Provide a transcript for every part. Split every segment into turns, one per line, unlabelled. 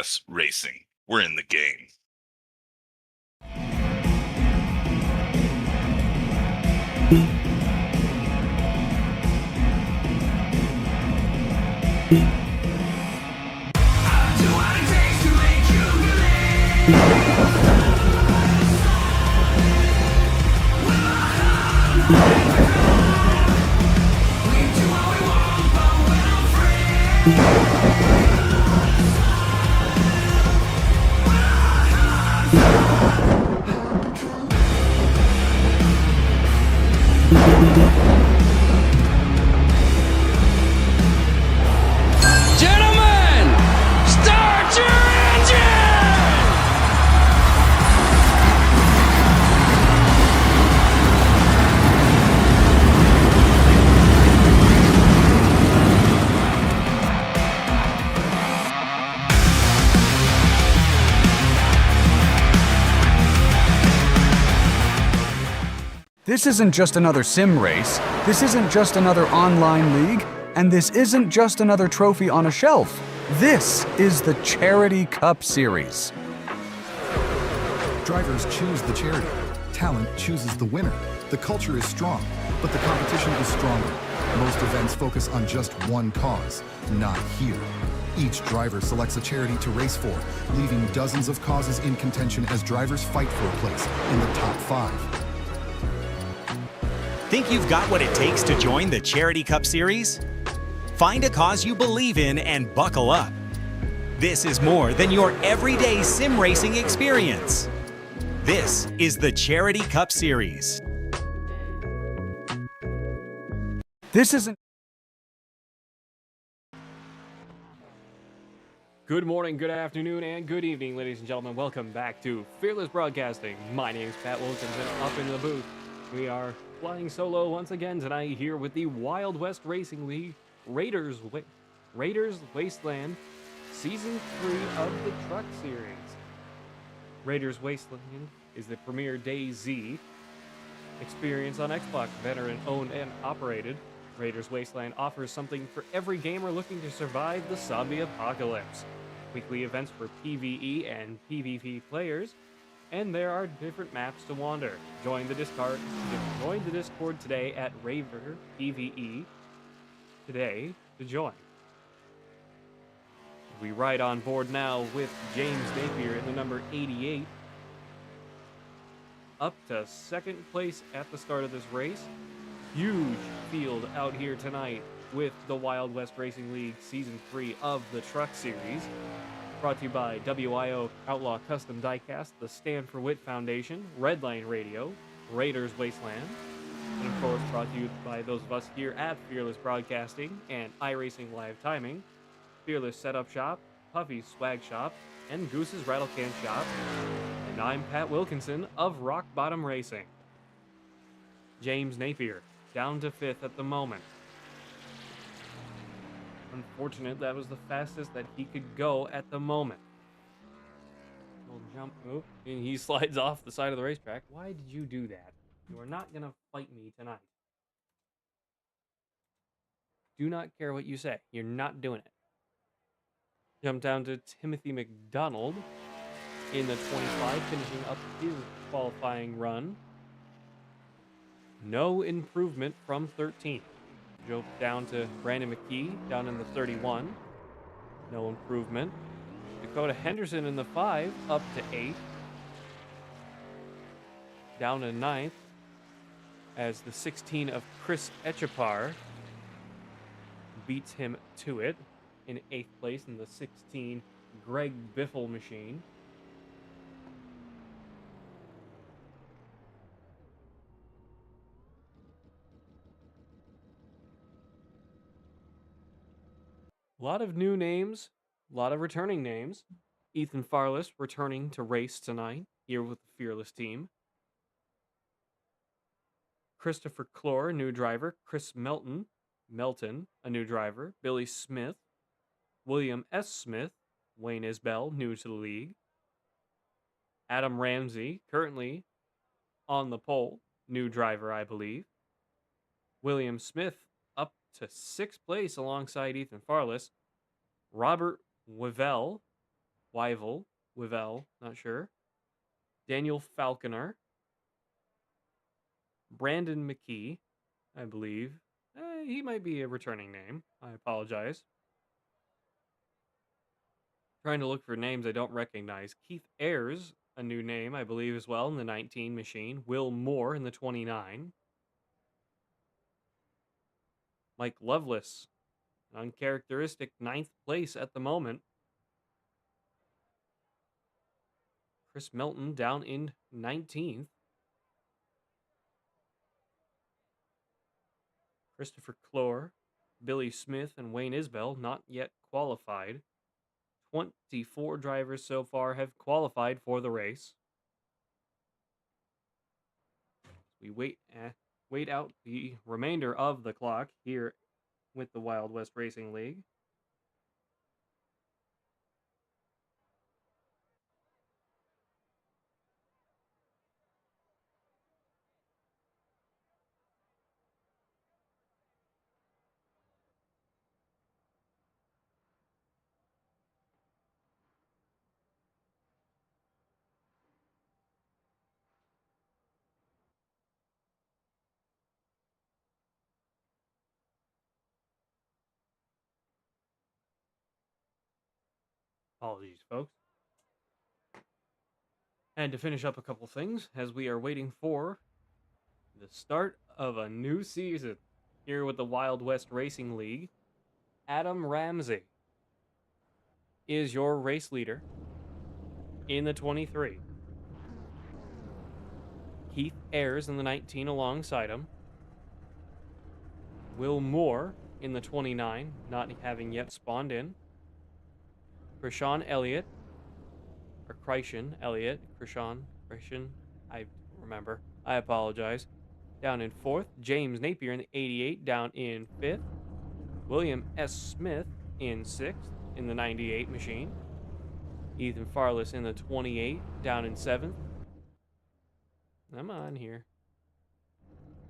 yes, racing. We're in the game.
Gentlemen, start your engine!
This isn't just another sim race, this isn't just another online league, and this isn't just another trophy on a shelf. This is the Charity Cup Series.
Drivers choose the charity. Talent chooses the winner. The culture is strong, but the competition is stronger. Most events focus on just one cause, not here. Each driver selects a charity to race for, leaving dozens of causes in contention as drivers fight for a place in the top 5.
Think you've got what it takes to join the Charity Cup Series? Find a cause you believe in and buckle up. This is more than your everyday sim racing experience. This is the Charity Cup Series.
This isn't.
Good morning, good afternoon, and good evening, ladies and gentlemen. Welcome back to Fearless Broadcasting. My name is Pat Wilkinson, up in the booth. We are flying solo once again tonight here with the Wild West Racing League Raiders Wasteland Season 3 of the Truck Series. Raiders Wasteland is the premier DayZ experience on Xbox, veteran owned and operated. Raiders Wasteland offers something for every gamer looking to survive the zombie apocalypse. Weekly events for PvE and PvP players, and there are different maps to wander. Join the Discord today at Raver PvE today to join. We ride on board now with James Napier in the number 88. Up to second place at the start of this race. Huge field out here tonight with the Wild West Racing League Season 3 of the Truck Series. Brought to you by WIO Outlaw Custom Diecast, the Stand for Wit Foundation, Redline Radio, Raiders Wasteland, and of course brought to you by those of us here at Fearless Broadcasting and Iracing Live Timing, Fearless Setup Shop, Puffy's Swag Shop, and Goose's Rattle Can Shop. And I'm Pat Wilkinson of Rock Bottom Racing. James Napier, down to 5th at the moment. Unfortunate, that was the fastest that he could go at the moment. Little jump move, and he slides off the side of the racetrack. Why did you do that? You are not going to fight me tonight. Do not care what you say. You're not doing it. Jump down to Timothy McDonald in the 25, finishing up his qualifying run. No improvement from 13. Jump down to Brandon McKee, down in the 31. No improvement. Dakota Henderson in the 5, up to 8. Down to 9th as the 16 of Chris Echapar beats him to it. In 8th place in the 16, Greg Biffle machine. A lot of new names, a lot of returning names. Ethan Farless returning to race tonight here with the Fearless team. Christopher Clore, new driver. Chris Melton, a new driver. Billy Smith. William S. Smith. Wayne Isbell, new to the league. Adam Ramsey, currently on the pole. New driver, I believe. William Smith up to 6th place alongside Ethan Farless. Robert Wavell Wivel, not sure. Daniel Falconer. Brandon McKee, I believe. He might be a returning name. I apologize. Trying to look for names I don't recognize. Keith Ayers, a new name, I believe, as well, in the 19 machine. Will Moore in the 29. Mike Lovelace, an uncharacteristic 9th place at the moment. Chris Melton down in 19th. Christopher Clore, Billy Smith, and Wayne Isbell not yet qualified. 24 drivers so far have qualified for the race. We wait out the remainder of the clock here with the Wild West Racing League. Apologies, folks. And to finish up a couple things, as we are waiting for the start of a new season here with the Wild West Racing League, Adam Ramsey is your race leader in the 23. Keith Ayers in the 19 alongside him. Will Moore in the 29, not having yet spawned in. Krishan Elliott, or Krishan Elliott, Krishan, I don't remember. I apologize. Down in 4th. James Napier in the 88, down in 5th. William S. Smith in 6th in the 98 machine. Ethan Farless in the 28, down in 7th. Come on here.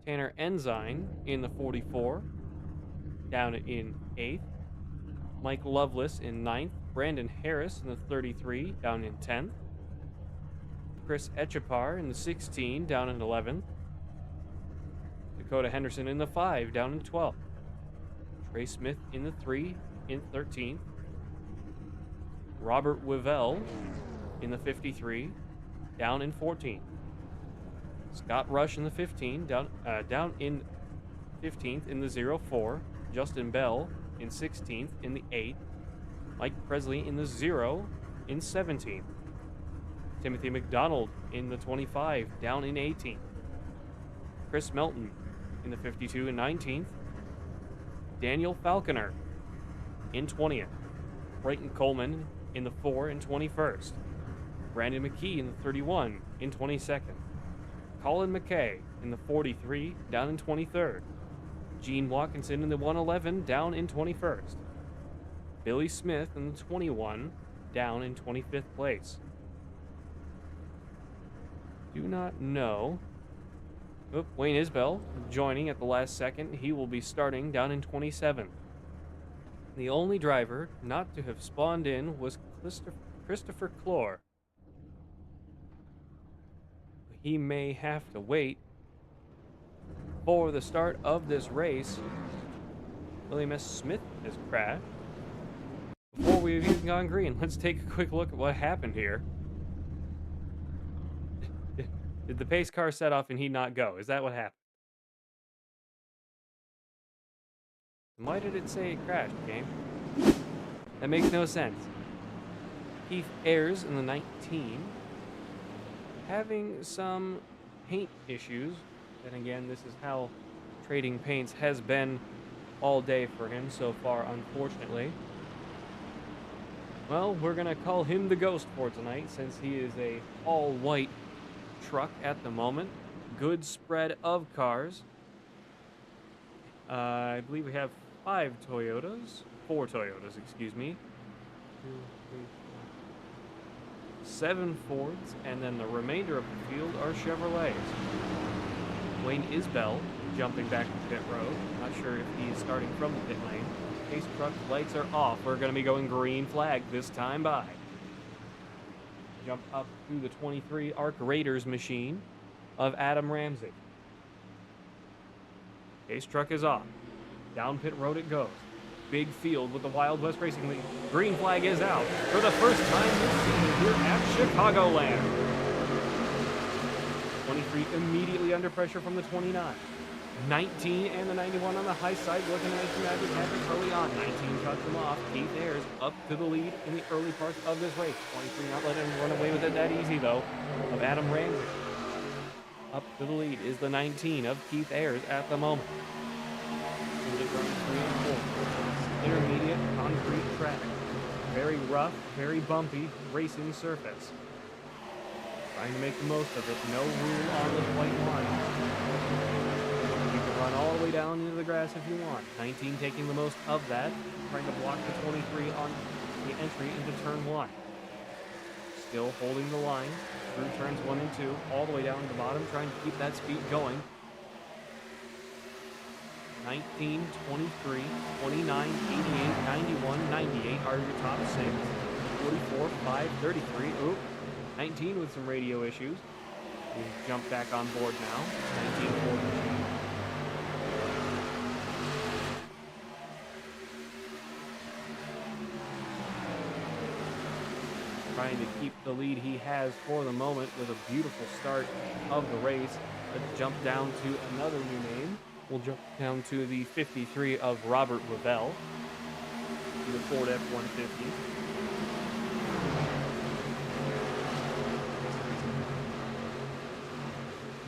Tanner Ensign in the 44, down in 8th. Mike Lovelace in 9th. Brandon Harris in the 33, down in 10th. Chris Echapar in the 16, down in 11th. Dakota Henderson in the 5, down in 12th. Trey Smith in the 3, in 13th. Robert Wivel in the 53, down in 14th. Scott Rush in the 15, down in 15th in the 04. Justin Bell in 16th in the 8th. Mike Presley in the 0 in 17th. Timothy McDonald in the 25, down in 18th. Chris Melton in the 52 and 19th. Daniel Falconer in 20th. Brayton Coleman in the 4 and 21st. Brandon McKee in the 31 in 22nd. Colin McKay in the 43, down in 23rd. Gene Watkinson in the 111, down in 21st. Billy Smith in the 21, down in 25th place. Do not know. Wayne Isbell joining at the last second. He will be starting down in 27th. The only driver not to have spawned in was Christopher Clore. He may have to wait for the start of this race. William S. Smith has crashed before we've even gone green. Let's take a quick look at what happened here. Did the pace car set off and he not go? Is that what happened? Why did it say it crashed, game? That makes no sense. Keith Ayers in the 19, having some paint issues. Then again, this is how trading paints has been all day for him so far, unfortunately. Well, we're going to call him the Ghost for tonight since he is a all-white truck at the moment. Good spread of cars. I believe we have 4 Toyotas, excuse me. 2, 3, 4, 7 Fords, and then the remainder of the field are Chevrolets. Wayne Isbell jumping back to pit road. Not sure if he is starting from the pit lane. Pace truck lights are off. We're going to be going green flag this time by. Jump up to the 23 Arc Raiders machine of Adam Ramsey. Chase truck is off. Down pit road it goes. Big field with the Wild West Racing League. Green flag is out for the first time this season here at Chicagoland. 23 immediately under pressure from the 29. 19 and the 91 on the high side, looking to make some magic happen early on. 19 cuts him off. Keith Ayers up to the lead in the early parts of this race. 23 not letting him run away with it that easy, though, of Adam Ramsey. Up to the lead is the 19 of Keith Ayers at the moment. Intermediate concrete track. Very rough, very bumpy racing surface. Trying to make the most of it. No rule on the white line. You can run all the way down into the grass if you want. 19 taking the most of that. Trying to block the 23 on the entry into turn 1. Still holding the line through turns 1 and 2, all the way down to the bottom, trying to keep that speed going. 19, 23, 29, 88, 91, 98 are your top 6. 44, 5, 33. Oop. 19 with some radio issues. We jump back on board now. 19 Ford machine. Trying to keep the lead he has for the moment with a beautiful start of the race. Let's jump down to another new name. We'll jump down to the 53 of Robert Revell, the Ford F-150.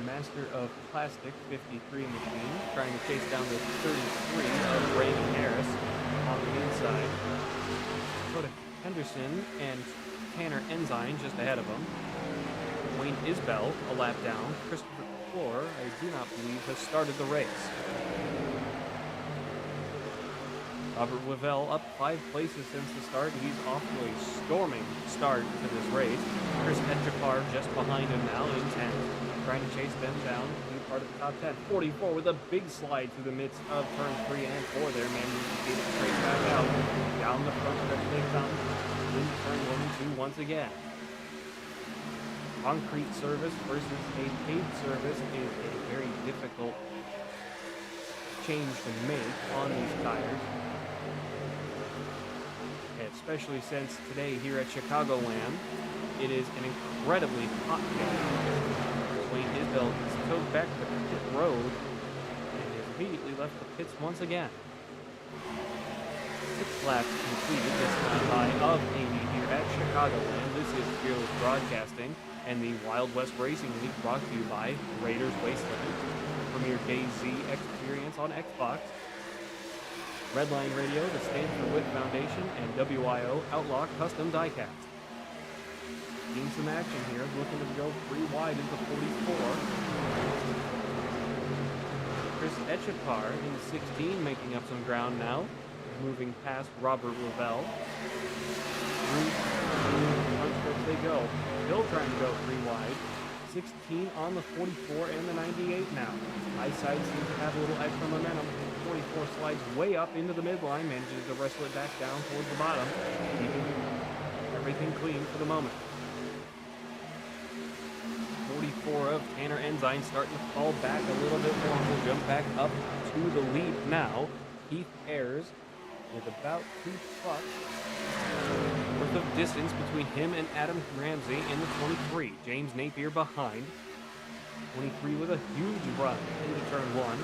Master of Plastic 53 machine, trying to chase down the 33 of Raymond Harris on the inside. Dakota Henderson and Tanner Ensign just ahead of him. Wayne Isbell a lap down. Christopher Clore, I do not believe, has started the race. Robert Wavell up 5 places since the start. He's off to a storming start to this race. Chris Etchapar just behind him now in 10th, trying to chase them down to be part of the top 10. 44 with a big slide through the midst of turn 3 and 4 there, managing to get it straight back out. Down the front stretch they come. In turn 1 and 2 once again. Concrete service versus a paved service is a very difficult change to make on these tires. Especially since today here at Chicagoland, it is an incredibly hot day. Wayne Isbell is towed back to pit road and has immediately left the pits once again. 6 laps completed this time by of 80 here at Chicagoland. This is Fearless Broadcasting and the Wild West Racing League, brought to you by Raiders Wasteland, Premier KZ experience on Xbox, Redline Radio, the Stand for Wit Foundation, and WIO Outlaw Custom Diecast. Seeing some action here, looking to go 3 wide into 44. Chris Etchapar in 16, making up some ground now, moving past Robert Revell. Through front stretch they go. Still trying to go 3 wide. 16 on the 44 and the 98 now. High side seems to have a little extra momentum. 44 slides way up into the midline, manages to wrestle it back down towards the bottom, keeping everything clean for the moment. 44 of Tanner Ensign starting to fall back a little bit more. We'll jump back up to the lead now. Keith Ayers with about 2 trucks worth of distance between him and Adam Ramsey in the 23. James Napier behind. 23 with a huge run into turn 1,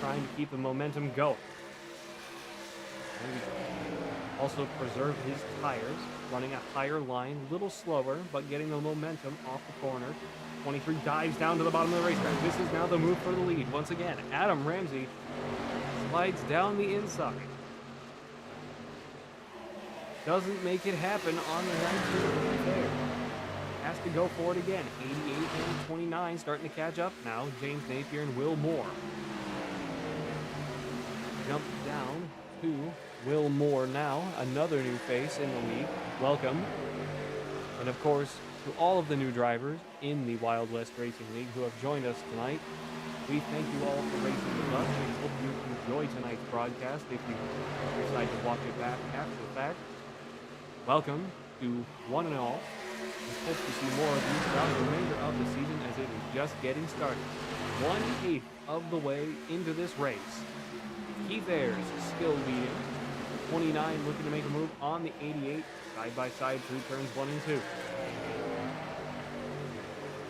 trying to keep the momentum going. And also preserve his tires, running a higher line, a little slower, but getting the momentum off the corner. 23 dives down to the bottom of the racetrack. This is now the move for the lead. Once again, Adam Ramsey slides down the inside. Doesn't make it happen on the 19 there. Has to go for it again. 88 and 29 starting to catch up now. James Napier and Will Moore. Jump down to Will Moore now. Another new face in the league. Welcome. And of course, to all of the new drivers in the Wild West Racing League who have joined us tonight, we thank you all for racing with us. We hope you enjoy tonight's broadcast if you decide to watch it back after the fact. Welcome to one and all. Hope to see more of you throughout the remainder of the season as it is just getting started. 1/8 of the way into this race. Keith Ayers still leading. 29 looking to make a move on the 88, side by side through turns 1 and 2.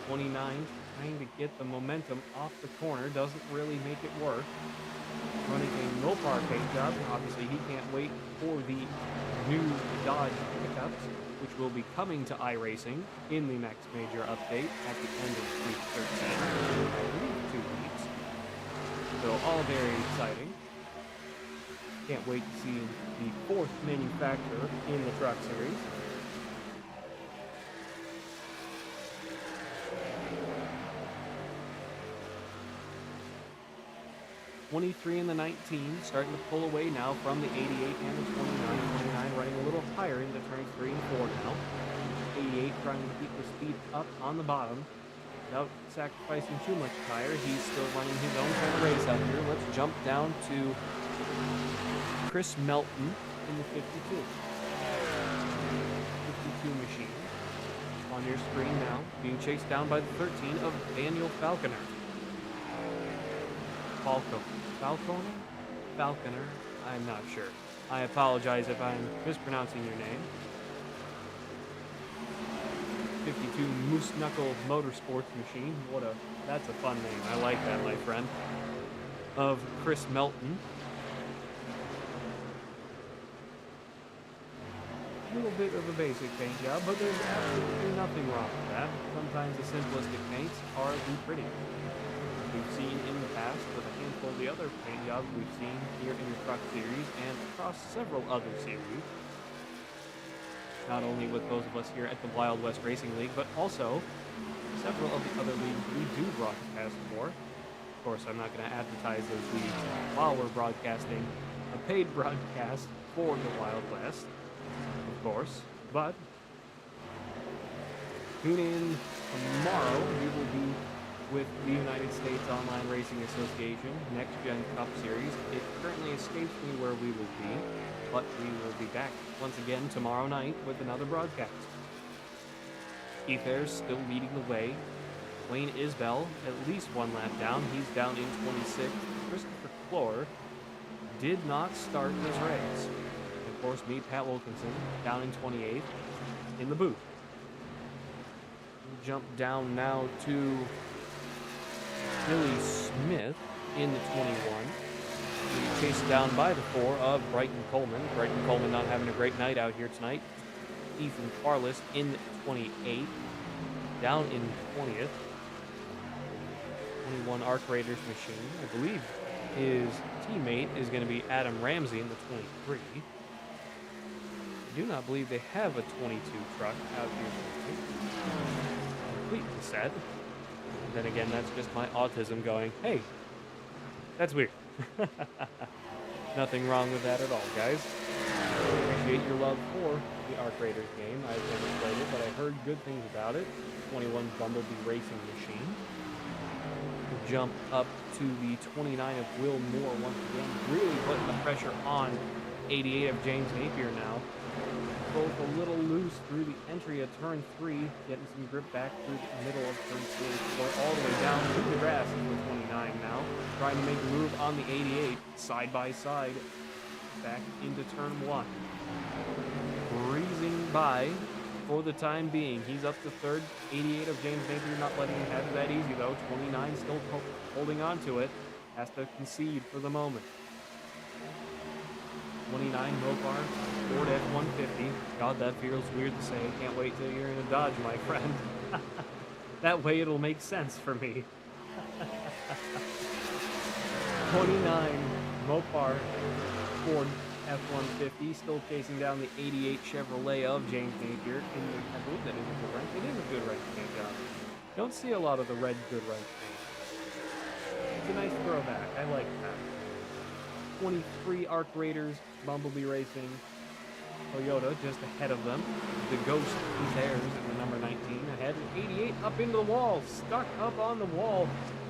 29 trying to get the momentum off the corner, doesn't really make it work. Running a Mopar paint job. Obviously, he can't wait for the new Dodge pickups, which will be coming to iRacing in the next major update at the end of week 13. I believe 2 weeks. So all very exciting. Can't wait to see the 4th manufacturer in the truck series. 23 and the 19 starting to pull away now from the 88 and the 29. 29 running a little higher into turns 3 and 4 now. 88 trying to keep the speed up on the bottom without sacrificing too much tire. He's still running his own kind of race out here. Let's jump down to Chris Melton in the 52. 52 machine on your screen now, being chased down by the 13 of Daniel Falconer. Falconer? I'm not sure. I apologize if I'm mispronouncing your name. 52 Moose Knuckle Motorsports machine. That's a fun name. I like that, my friend. Of Chris Melton. A little bit of a basic paint job, but there's absolutely nothing wrong with that. Sometimes the simplistic paints are the prettiest. We've seen in the past with a handful of the other paint jobs we've seen here in the Truck Series and across several other series. Not only with those of us here at the Wild West Racing League, but also several of the other leagues we do broadcast for. Of course, I'm not going to advertise those leagues while we're broadcasting a paid broadcast for the Wild West, of course, but tune in tomorrow. We will be with the United States Online Racing Association Next Gen Cup Series. It currently escapes me where we will be, but we will be back once again tomorrow night with another broadcast. Keith Ayers still leading the way. Wayne Isbell at least one lap down. He's down in 26th. Christopher Clore did not start this race. Of course, me, Pat Wilkinson, down in 28th in the booth. We'll jump down now to Billy Smith in the 21. He's chased down by the 4 of Brighton Coleman. Brighton Coleman not having a great night out here tonight. Ethan Farless in 28th. Down in 20th. 21 Arc Raiders machine. I believe his teammate is going to be Adam Ramsey in the 23. I do not believe they have a 22 truck out here tonight. Completely set. Then again, that's just my autism going, hey, that's weird. Nothing wrong with that at all, guys. Appreciate your love for the Arc Raiders game. I've never played it, but I heard good things about it. 21 Bumblebee Racing machine. We'll jump up to the 29 of Will Moore once again, really putting the pressure on 88 of James Napier now. Both a little loose through the entry of turn 3, getting some grip back through the middle of turn 3, all the way down to the grass is the 29 now, trying to make a move on the 88, side by side, back into turn 1. Breezing by for the time being. He's up to 3rd, 88 of James Napier not letting him have it that easy though, 29 still holding on to it, has to concede for the moment. 29 Mopar, Ford F-150. God, that feels weird to say. Can't wait till you're in a Dodge, my friend. That way it'll make sense for me. 29 Mopar, Ford F-150, still chasing down the 88 Chevrolet of James Napier. I believe that is a good wrench. It is a good wrench paint job. Don't see a lot of the red good wrench paint. It's a nice throwback. I like that. 23 Arc Raiders, Bumblebee Racing, Toyota just ahead of them. The Ghost Keith Ayers in the number 19 ahead. 88 up into the wall, stuck up on the wall.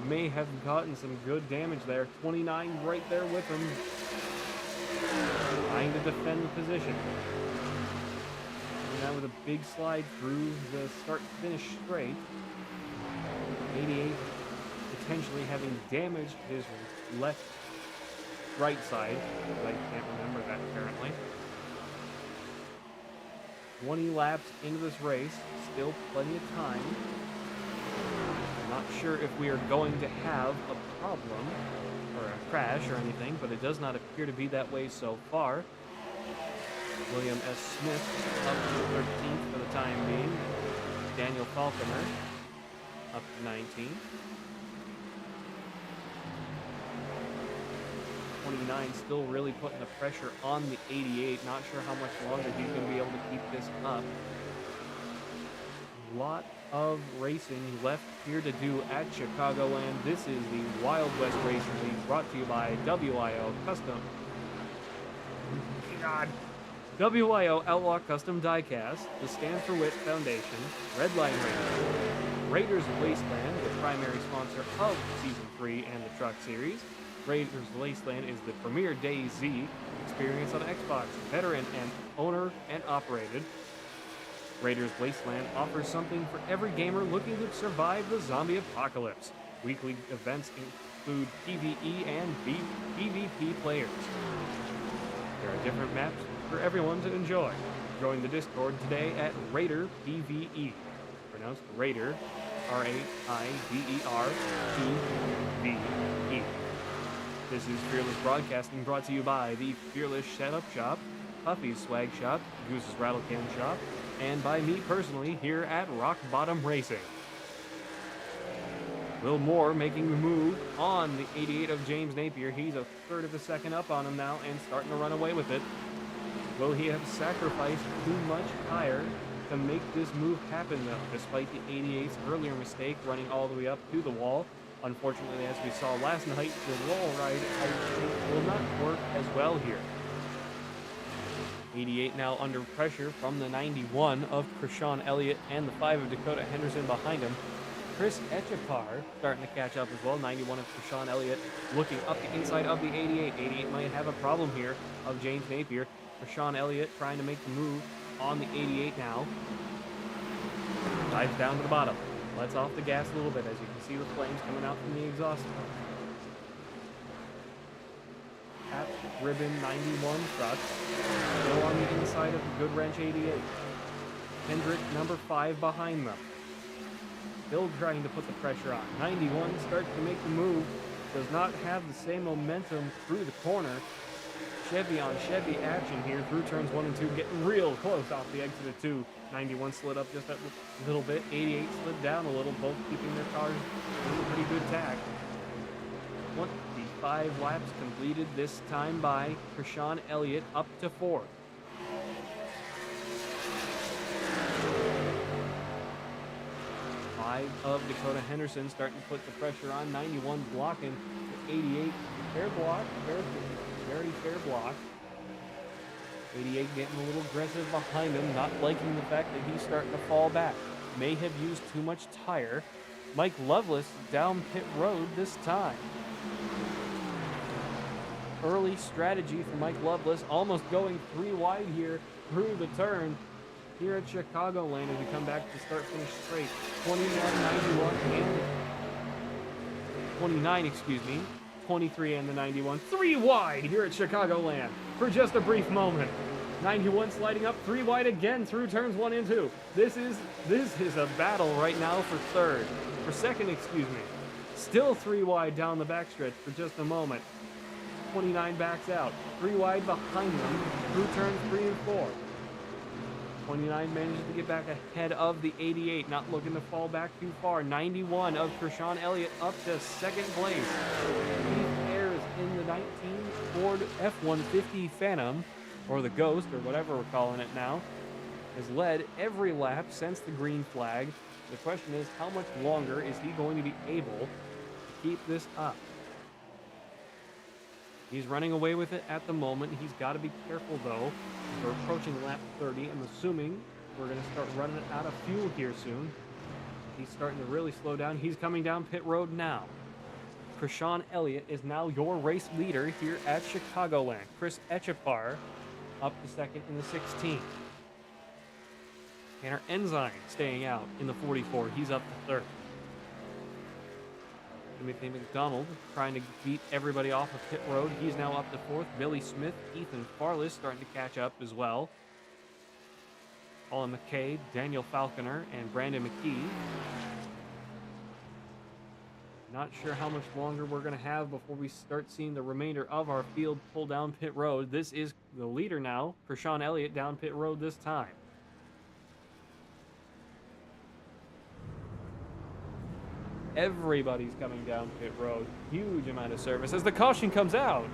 May have gotten some good damage there. 29 right there with him, trying to defend the position. now with a big slide through the start-finish straight. 88 potentially having damaged his right side, but I can't remember that apparently. 20 laps into this race, still plenty of time. Not sure if we are going to have a problem or a crash or anything, but it does not appear to be that way so far. William S. Smith up to 13th for the time being. Daniel Falconer up to 19th. 29 still really putting the pressure on the 88. Not sure how much longer he's going to be able to keep this up. A lot of racing left here to do at Chicagoland. This is the Wild West Racing League brought to you by WIO Custom. God. WIO Outlaw Custom Diecast, the Stand for Wit Foundation, Redline Racing, Raiders Wasteland, the primary sponsor of Season 3 and the Truck Series. Raiders Wasteland is the premier DayZ experience on Xbox, veteran and owner and operated. Raiders Wasteland offers something for every gamer looking to survive the zombie apocalypse. Weekly events include PvE and PvP players. There are different maps for everyone to enjoy. Join the Discord today at Raider PvE. Pronounced Raider, R-A-I-D-E-R P-V-E. This is Fearless Broadcasting brought to you by the Fearless Setup Shop, Puffy's Swag Shop, Goose's Rattle Can Shop, and by me personally here at Rock Bottom Racing. Will Moore making the move on the 88 of James Napier. He's a third of a second up on him now and starting to run away with it. Will he have sacrificed too much tire to make this move happen though, despite the 88's earlier mistake running all the way up to the wall? Unfortunately, as we saw last night, the wall ride, I think, will not work as well here. 88 now under pressure from the 91 of Krishan Elliott and the 5 of Dakota Henderson behind him. Chris Echepar starting to catch up as well. 91 of Krishan Elliott looking up the inside of the 88. 88 might have a problem here of James Napier. Krishan Elliott trying to make the move on the 88 now. Dives down to the bottom. Lets off the gas a little bit as you can see the flames coming out from the exhaust. Cap Ribbon 91 truck. Still on the inside of the Good Wrench 88. Hendrick number 5 behind them. Still trying to put the pressure on. 91 starts to make the move. Does not have the same momentum through the corner. Chevy on Chevy action here through turns 1 and 2, getting real close off the exit of 2. 91 slid up just a little bit. 88 slid down a little, both keeping their cars in a pretty good tack. 25 laps completed, this time by Krishan Elliott up to 4th. Of Dakota Henderson starting to put the pressure on. 91 blocking the 88. Fair block, very fair block. 88 getting a little aggressive behind him, not liking the fact that he's starting to fall back. May have used too much tire. Mike Lovelace down pit road this time. Early strategy for Mike Lovelace, almost going 3 wide here through the turn. Here at Chicagoland as we come back to start finish straight. 91 and 29, 23 and the 91. 3 wide here at Chicagoland for just a brief moment. 91 sliding up 3 wide again through turns 1 and 2. This is a battle right now for second. Still 3 wide down the backstretch for just a moment. 29 backs out. 3 wide behind them through turns 3 and 4. 29 manages to get back ahead of the 88, not looking to fall back too far. 91 of Krishan Elliott up to second place. Keith Ayers in the 19 Ford F-150 Phantom, or the Ghost, or whatever we're calling it now, has led every lap since the green flag. The question is, how much longer is he going to be able to keep this up? He's running away with it at the moment. He's got to be careful, though. We're approaching lap 30. I'm assuming we're going to start running out of fuel here soon. He's starting to really slow down. He's coming down pit road now. Krishan Elliott is now your race leader here at Chicagoland. Chris Echepar up to second in the 16. Tanner Enzyme staying out in the 44. He's up to third. Timothy McDonald trying to beat everybody off of pit road. He's now up to fourth. Billy Smith, Ethan Farless starting to catch up as well. Colin McKay, Daniel Falconer, and Brandon McKee. Not sure how much longer we're going to have before we start seeing the remainder of our field pull down pit road. This is the leader now for Sean Elliott down pit road this time. Everybody's coming down pit road. Huge amount of service as the caution comes out.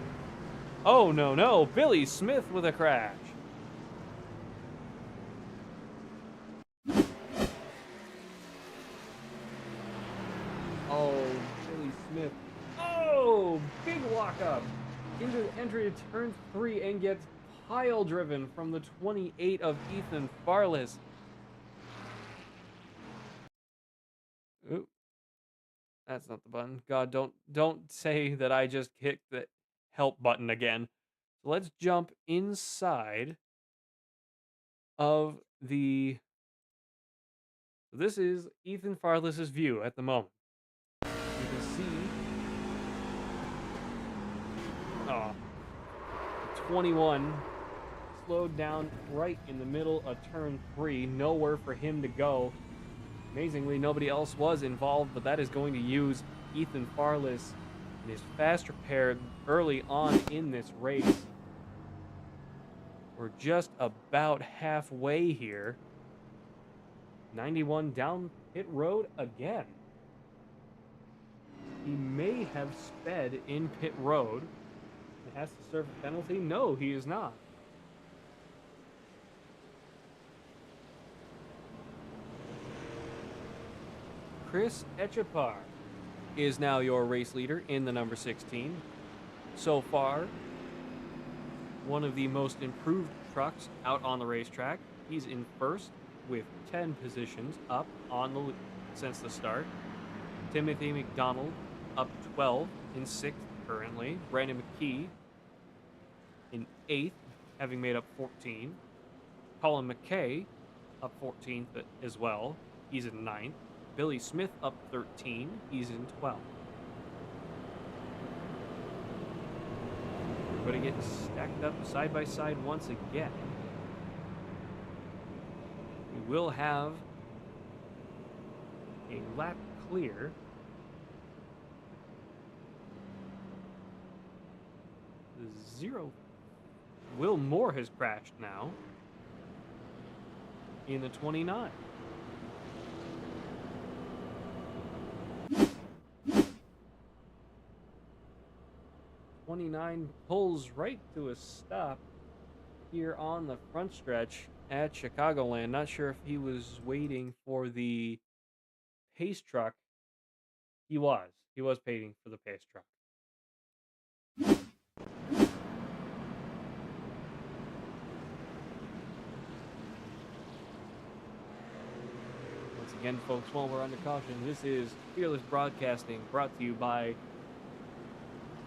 Oh, no. Billy Smith with a crash. Oh, Billy Smith. Oh, big walk up into the entry to turn 3 and gets pile driven from the 28 of Ethan Farless. Ooh. That's not the button. God, don't say that I just hit the help button again. So let's jump inside of the... This is Ethan Farless's view at the moment. You can see... Oh. 21 slowed down right in the middle of turn 3. Nowhere for him to go. Amazingly, nobody else was involved, but that is going to use Ethan Farless and his fast repair early on in this race. We're just about halfway here. 91 down pit road again. He may have sped in pit road. It has to serve a penalty? No, he is not. Chris Echapar is now your race leader in the number 16. So far, one of the most improved trucks out on the racetrack. He's in first with 10 positions up on the since the start. Timothy McDonald up 12 in 6th currently. Brandon McKee in 8th, having made up 14. Colin McKay up 14th as well. He's in 9th. Billy Smith up 13. He's in 12th. We're going to get stacked up side by side once again. We will have a lap clear. Zero. Will Moore has crashed now in the 29. 29 pulls right to a stop here on the front stretch at Chicagoland. Not sure if he was waiting for the pace truck. He was waiting for the pace truck. Once again, folks, while we're under caution, this is Fearless Broadcasting, brought to you by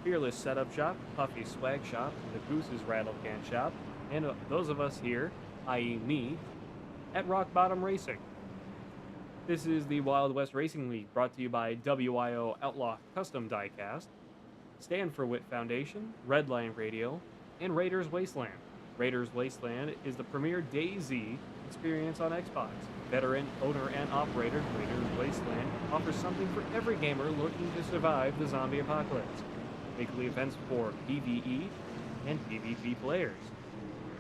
Fearless Setup Shop, Puffy Swag Shop, the Goose's Rattle Can Shop, and those of us here, i.e. me, at Rock Bottom Racing. This is the Wild West Racing League, brought to you by WIO Outlaw Custom Diecast, Stand for Wit Foundation, Red Lion Radio, and Raiders Wasteland. Raiders Wasteland is the premier DayZ experience on Xbox. Veteran, owner, and operator, Raiders Wasteland offers something for every gamer looking to survive the zombie apocalypse. Weekly events for PvE and PvP players.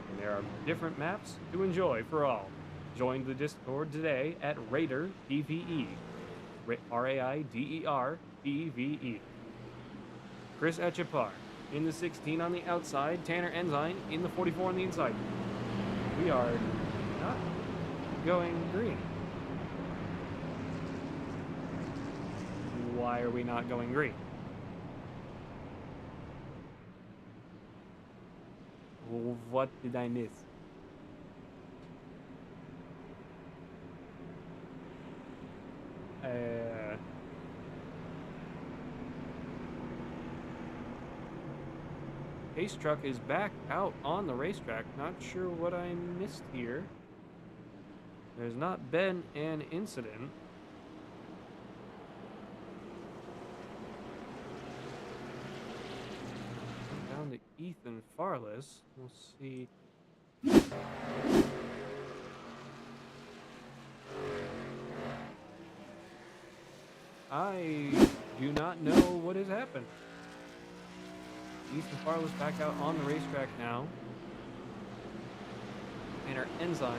And there are different maps to enjoy for all. Join the Discord today at Raider PvE. RAIDER PvE. Chris Echapar in the 16 on the outside. Tanner Enzyme in the 44 on the inside. We are not going green. Why are we not going green? What did I miss? Pace truck is back out on the racetrack. Not sure what I missed here. There's not been an incident. Down to Ethan Farless. We'll see. I do not know what has happened. Ethan Farless back out on the racetrack now. And our Enzyme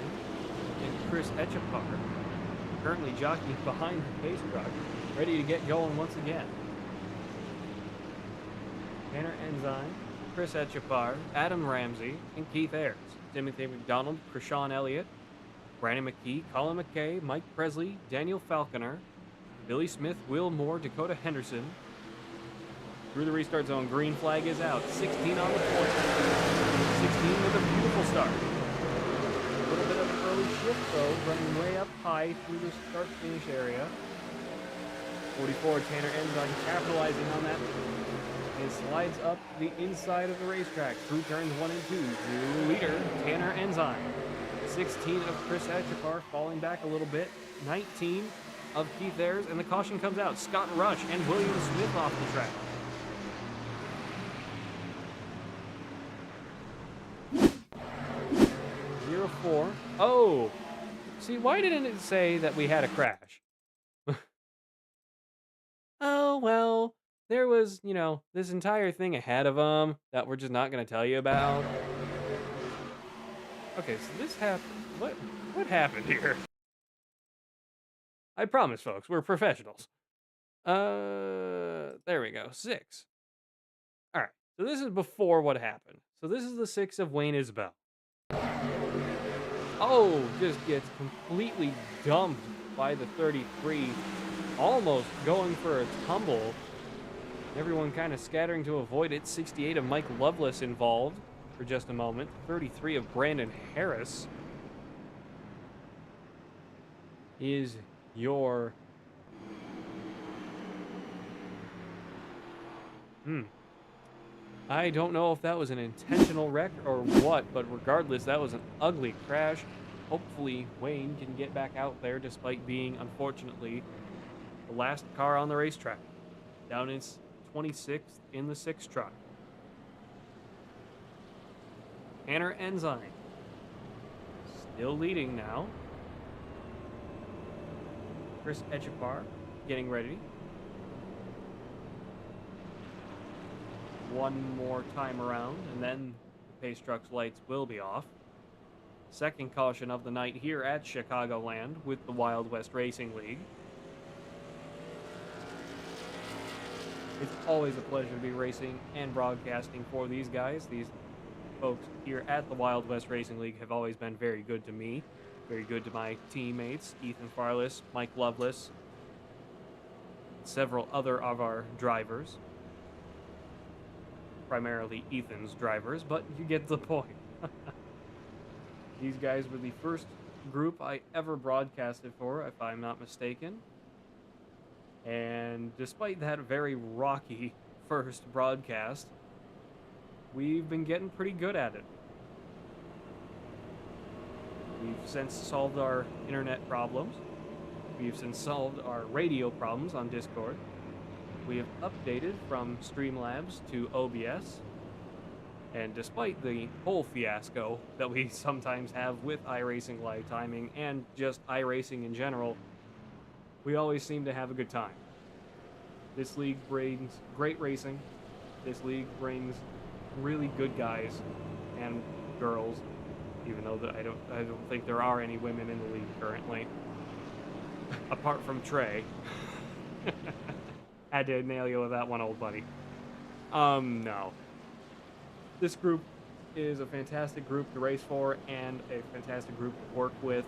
and Chris Etchapar currently jockeying behind the pace truck, ready to get going once again. Tanner Enzyme, Chris Etchapar, Adam Ramsey, and Keith Ayers. Timothy McDonald, Krishawn Elliott, Brandon McKee, Colin McKay, Mike Presley, Daniel Falconer, Billy Smith, Will Moore, Dakota Henderson. Through the restart zone, green flag is out. 16 on the point. 16 with a beautiful start. A little bit of an early shift though, running way up high through the start-finish area. 44, Tanner Enzyme capitalizing on that. And slides up the inside of the racetrack through turns 1 and 2. New leader, Tanner Enzyme. 16 of Chris Etchapar falling back a little bit. 19 of Keith Ayers, and the caution comes out. Scott Rush and William Smith off the track. Zero 4. Oh! See, why didn't it say that we had a crash? Oh, well, there was, this entire thing ahead of them that we're just not going to tell you about. Okay, so this happened. What happened here? I promise, folks, we're professionals. There we go. 6. All right, so this is before what happened. So this is the 6 of Wayne Isbell. Oh, just gets completely dumped by the 33. Almost going for a tumble. Everyone kind of scattering to avoid it. 68 of Mike Loveless involved for just a moment. 33 of Brandon Harris is your... I don't know if that was an intentional wreck or what, but regardless, that was an ugly crash. Hopefully, Wayne can get back out there despite being, unfortunately, the last car on the racetrack. Down in 26th in the 6 truck. Tanner Enzyme still leading now. Chris Etchapar getting ready. One more time around, and then the pace truck's lights will be off. Second caution of the night here at Chicagoland with the Wild West Racing League. It's always a pleasure to be racing and broadcasting for these guys. These folks here at the Wild West Racing League have always been very good to me, very good to my teammates, Ethan Farless, Mike Loveless, several other of our drivers. Primarily Ethan's drivers, but you get the point. These guys were the first group I ever broadcasted for, if I'm not mistaken. And despite that very rocky first broadcast, we've been getting pretty good at it. We've since solved our internet problems. We've since solved our radio problems on Discord. We have updated from Streamlabs to OBS. And despite the whole fiasco that we sometimes have with iRacing live timing and just iRacing in general, we always seem to have a good time. This league brings great racing. This league brings really good guys and girls, even though I don't think there are any women in the league currently, apart from Trey. Had to nail you with that one, old buddy. No. This group is a fantastic group to race for and a fantastic group to work with.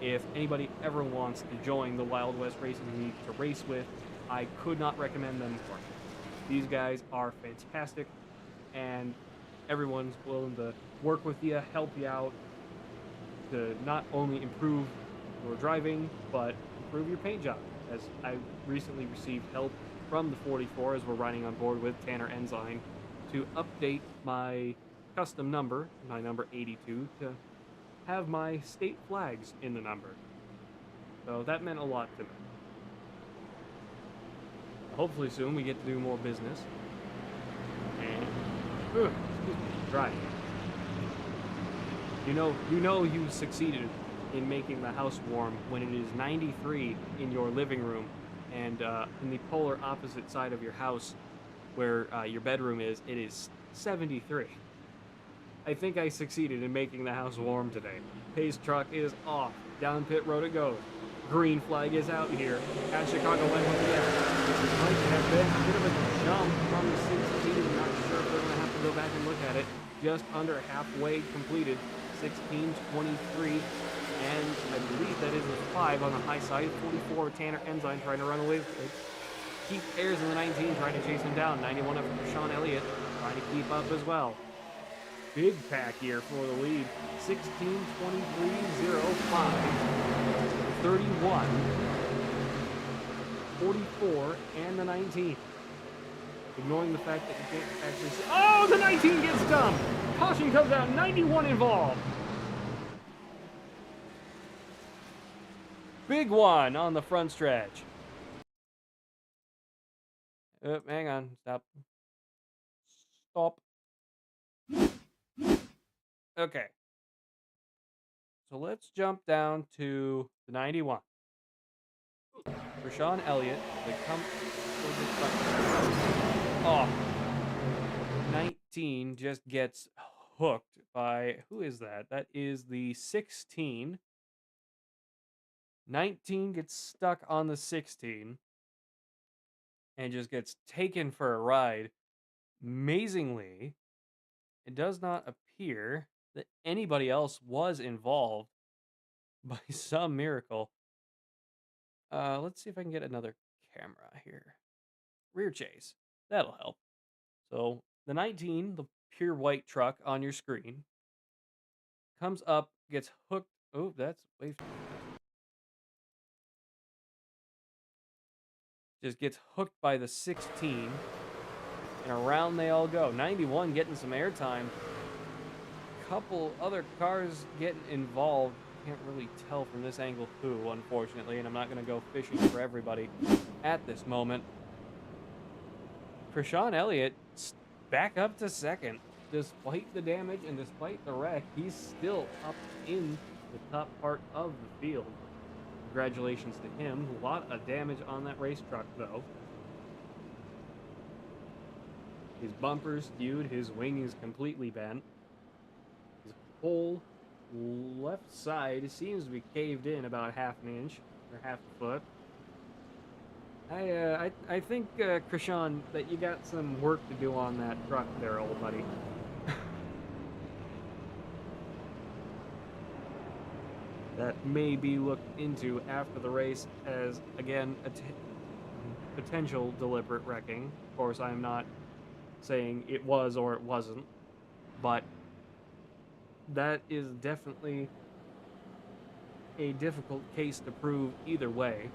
If anybody ever wants to join the Wild West Racing League to race with, I could not recommend them more. These guys are fantastic, and everyone's willing to work with you, help you out, to not only improve your driving, but improve your paint job. As I recently received help from the 44 as we're riding on board with Tanner Enzyme to update my custom number, my number 82, to have my state flags in the number. So that meant a lot to me. Hopefully soon we get to do more business. And excuse me, dry. You know you succeeded in making the house warm when it is 93 in your living room, and in the polar opposite side of your house, where your bedroom is, it is 73. I think I succeeded in making the house warm today. Pace truck is off. Down pit road it goes. Green flag is out here at Chicago Land once again. This might have been a bit of a jump from the 16. Not sure if we're going to have to go back and look at it. Just under halfway completed. 16:23. And I believe that is the 5 on the high side. 44 Tanner Ensign trying to run away with it. Keith Ayers in the 19 trying to chase him down. 91 up for Sean Elliott trying to keep up as well. Big pack here for the lead. 16:23.05. 31, 44, and the 19. Ignoring the fact that you can't actually see. Oh, the 19 gets done! Caution comes out, 91 involved. Big one on the front stretch. Hang on, stop. Stop. Okay. So let's jump down to the 91. Rashawn Elliott, oh, 19 just gets hooked by, who is that? That is the 16. 19 gets stuck on the 16 and just gets taken for a ride. Amazingly, it does not appear that anybody else was involved by some miracle. Let's see if I can get another camera here. Rear chase. That'll help. So the 19, the pure white truck on your screen, comes up, gets hooked. Oh, that's way. Just gets hooked by the 16, and around they all go. 91 getting some airtime. Couple other cars getting involved. Can't really tell from this angle who, unfortunately, and I'm not going to go fishing for everybody at this moment. Rashawn Elliott back up to second. Despite the damage and despite the wreck, he's still up in the top part of the field. Congratulations to him. A lot of damage on that race truck, though. His bumper's skewed. His wing is completely bent. His whole left side seems to be caved in about half an inch or half a foot. I think, Krishan, that you got some work to do on that truck there, old buddy. That may be looked into after the race as, again, a potential deliberate wrecking. Of course, I'm not saying it was or it wasn't, but that is definitely a difficult case to prove either way.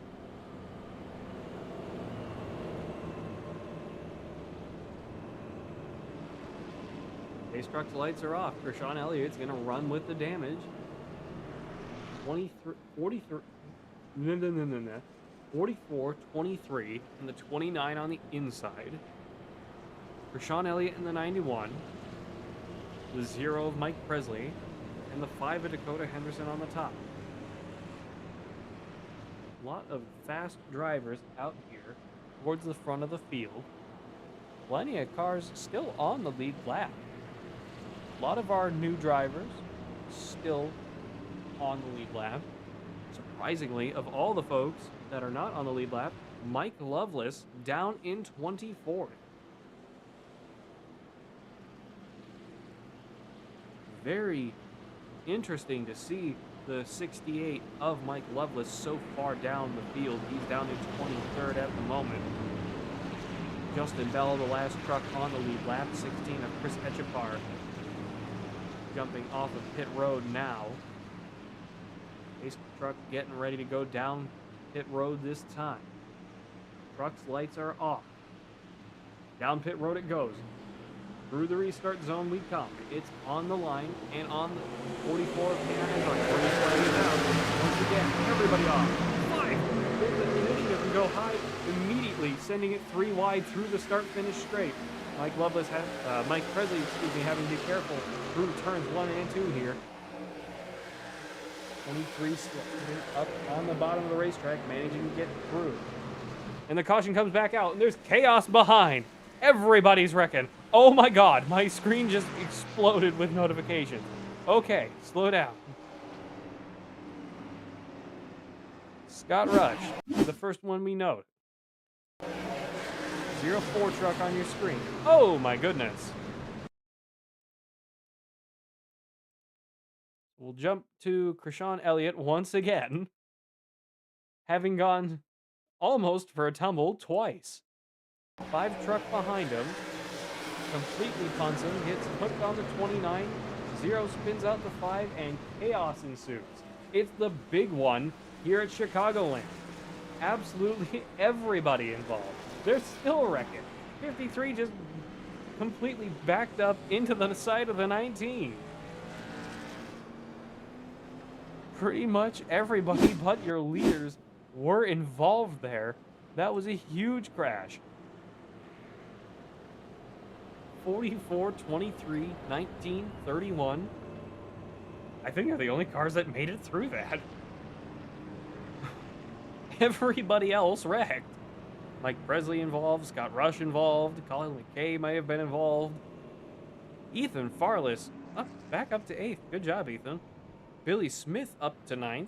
Race truck's lights are off. Rashawn Elliott's going to run with the damage. 44, 23, and the 29 on the inside. Rashawn Elliott in the 91. The 0 of Mike Presley, and the 5 of Dakota Henderson on the top. A lot of fast drivers out here towards the front of the field. Plenty of cars still on the lead lap. A lot of our new drivers still on the lead lap. Surprisingly, of all the folks that are not on the lead lap, Mike Loveless down in 24th. Very interesting to see the 68 of Mike Loveless so far down the field. He's down in 23rd at the moment. Justin Bell, the last truck on the lead lap. 16 of Chris Etchepar jumping off of pit road now. Ace truck getting ready to go down pit road this time. Truck's lights are off. Down pit road it goes. Through the restart zone we come. It's on the line and on the 44 of Tanner Ensign. Green flag is out. Once again, everybody off. 5. The initiative can go high immediately, sending it 3 wide through the start-finish straight. Mike Presley, having to be careful through turns 1 and 2 here. 23 up on the bottom of the racetrack, managing to get through. And the caution comes back out, and there's chaos behind. Everybody's wrecking. Oh my god, my screen just exploded with notifications. Okay, slow down. Scott Rush, the first one we note. 04 truck on your screen. Oh my goodness. We'll jump to Krishan Elliott once again, having gone almost for a tumble twice. 5 truck behind him, completely punts him, gets hooked on the 29, 0 spins out the 5, and chaos ensues. It's the big one here at Chicagoland. Absolutely everybody involved. They're still wrecking. 53 just completely backed up into the side of the 19. Pretty much everybody but your leaders were involved there. That was a huge crash. 44, 23, 19, 31. I think they're the only cars that made it through that. Everybody else wrecked. Mike Presley involved, Scott Rush involved, Colin McKay may have been involved. Ethan Farless back up to 8th. Good job, Ethan. Billy Smith up to 9th.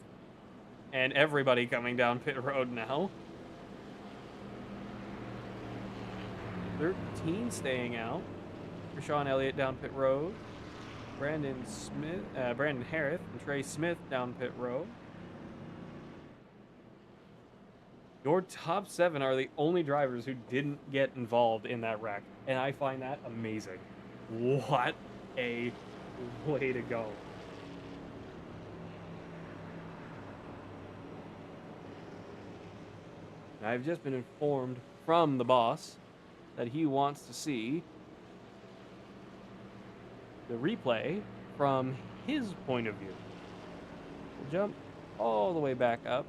And everybody coming down pit road now. 13 staying out. Krishan Elliott down pit road. Brandon Harris and Trey Smith down pit road. Your top 7 are the only drivers who didn't get involved in that wreck. And I find that amazing. What a way to go. I've just been informed from the boss that he wants to see the replay from his point of view. We'll jump all the way back up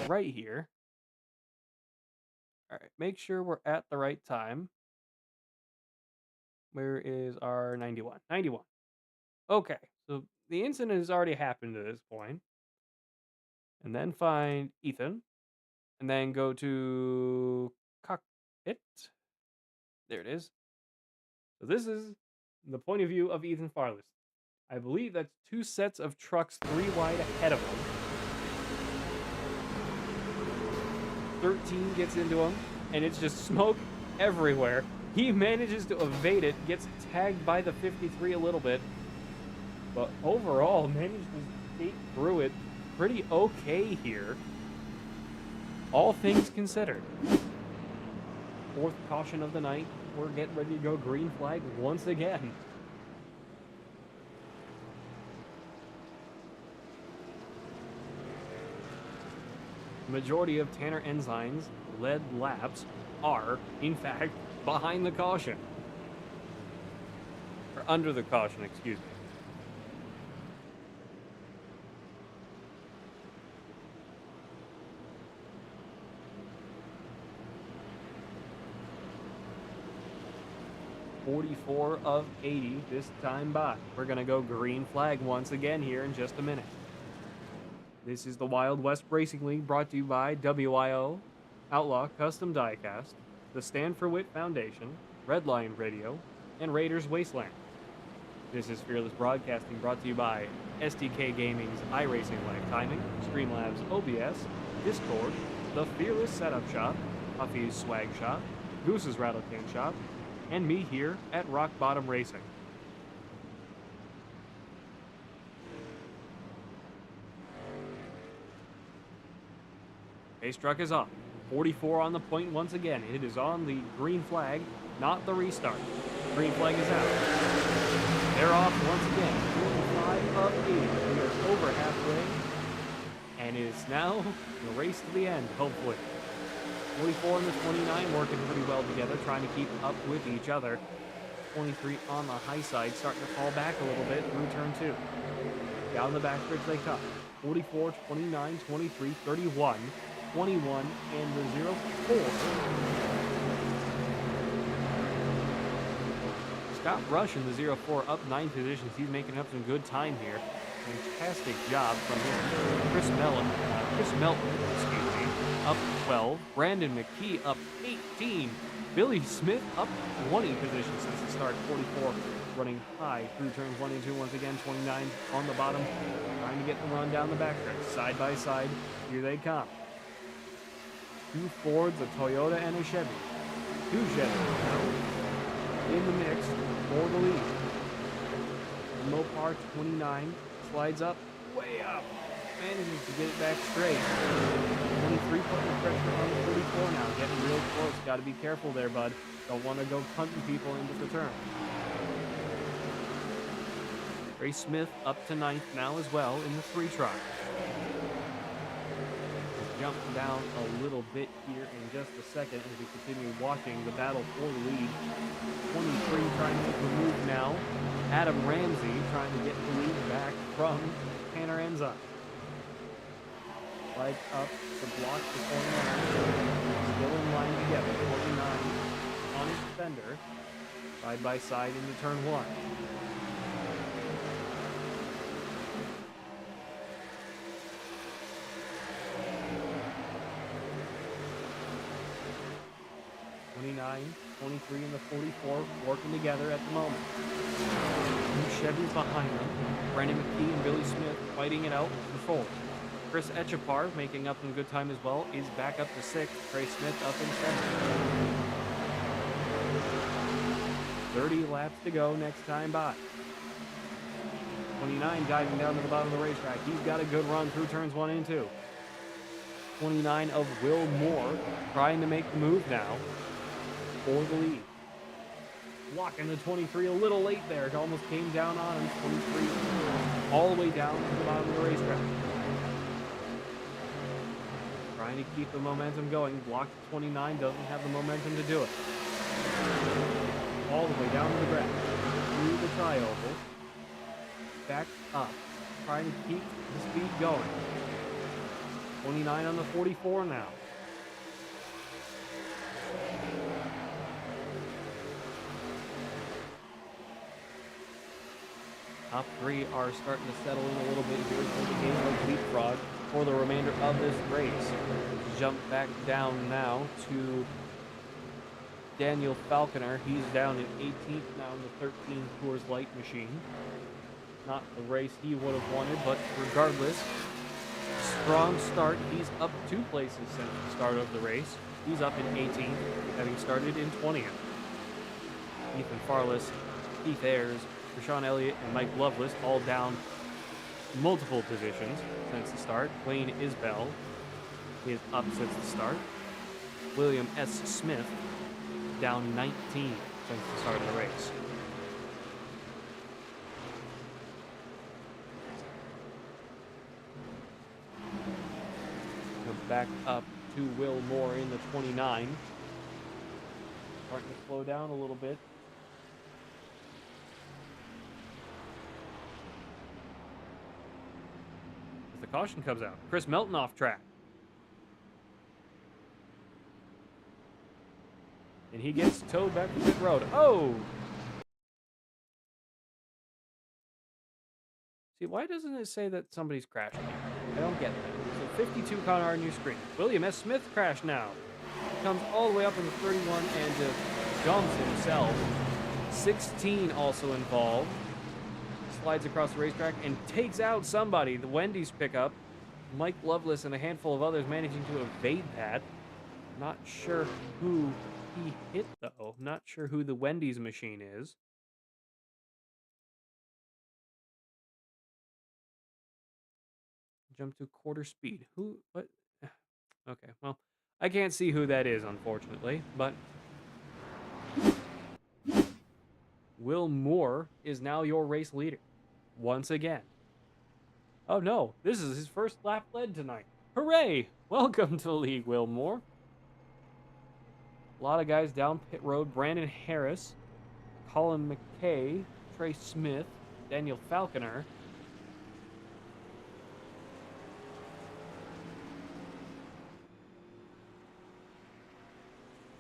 right here. All right, make sure we're at the right time. Where is our 91? 91. Okay, so the incident has already happened to this point. And then find Ethan. And then go to cockpit. There it is. So this is the point of view of Ethan Farless. I believe that's 2 sets of trucks 3 wide ahead of him. 13 gets into him, and it's just smoke everywhere. He manages to evade it, gets tagged by the 53 a little bit, but overall managed to skate through it pretty okay here. All things considered. 4th caution of the night. We're getting ready to go green flag once again. The majority of Tanner Ensign's led laps are, in fact, behind the caution. Or under the caution, excuse me. .44 of 80 this time by. We're going to go green flag once again here in just a minute. This is the Wild West Racing League brought to you by WIO, Outlaw Custom Diecast, the Stand for Wit Foundation, Redline Radio, and Raiders Wasteland. This is Fearless Broadcasting brought to you by STK Gaming's iRacing Live Timing, Streamlabs OBS, Discord, The Fearless Setup Shop, Huffy's Swag Shop, Goose's Rattle Can Shop, and me here at Rock Bottom Racing. Pace truck is up. 44 on the point once again. It is on the green flag, not the restart. Green flag is out. They're off once again. 45 of 80. We are over halfway. And it is now the race to the end, hopefully. 44 and the 29 working pretty well together, trying to keep up with each other. 23 on the high side, starting to fall back a little bit through turn 2. Down the backstretch they come. 44, 29, 23, 31, 21, and the 0-4. Scott Rush in the 0-4 up 9 positions. He's making up some good time here. Fantastic job from him. Chris Melton, excuse me, up 12. Brandon McKee up 18. Billy Smith up 20 positions since the start. 44 running high through turns 1 and 2 once again. 29 on the bottom, trying to get the run down the backstretch. Side by side, here they come. 2 Fords, a Toyota, and a Chevy. 2 Chevys now in the mix for the lead. Mopar 29 slides up, way up, manages to get it back straight. 23 putting the pressure on the 34 now, getting real close. Got to be careful there, bud. Don't want to go punting people into the turn. Ray Smith up to 9th now as well in the 3 truck. Jump down a little bit here in just a second as we continue watching the battle for the lead. 23 trying to make the move now. Adam Ramsey trying to get the lead back from Tanner Enza. Slides up to block the 49. Still in line together. 49 on his fender. Side by side into turn 1. '29, 23, and the 44 working together at the moment. 2 Chevys behind them. Brandon McKee and Billy Smith fighting it out for 4. Chris Echapar, making up some good time as well, is back up to 6th. Trey Smith up in 7th. 30 laps to go next time by. 29 diving down to the bottom of the racetrack. He's got a good run through turns 1 and 2. 29 of Will Moore trying to make the move now for the lead. Blocking the 23 a little late there. It almost came down on him. 23 all the way down to the bottom of the racetrack. Trying to keep the momentum going. Blocked 29, doesn't have the momentum to do it. All the way down to the grass. Through the tri-oval. Back up. Trying to keep the speed going. 29 on the 44 now. Top 3 are starting to settle in a little bit here for the game of leapfrog for the remainder of this race. Jump back down now to Daniel Falconer. He's down in 18th now in the 13 Coors Light machine. Not the race he would have wanted, but regardless, strong start. He's up 2 places since the start of the race. He's up in 18th, having started in 20th. Ethan Farless, Keith Ayers, Rashawn Elliott, and Mike Loveless all down multiple positions since the start. Wayne Isbell is up since the start. William S. Smith down 19 since the start of the race. Back up to Will Moore in the 29. Starting to slow down a little bit. As the caution comes out. Chris Melton off track. And he gets towed back to pit road. Oh! See, why doesn't it say that somebody's crashing here? I don't get that. So 52 car on your screen. William S. Smith crashed now. Comes all the way up in the 31 and jumps himself. 16 also involved. Slides across the racetrack and takes out somebody. The Wendy's pickup. Mike Loveless and a handful of others managing to evade that. Not sure who he hit, though. Not sure who the Wendy's machine is. Jump to quarter speed. Who? What? Okay, well, I can't see who that is, unfortunately, but Will Moore is now your race leader. Once again. Oh no, this is his first lap led tonight. Hooray! Welcome to the league, Will Moore. A lot of guys down pit road. Brandon Harris, Colin McKay, Trey Smith, Daniel Falconer.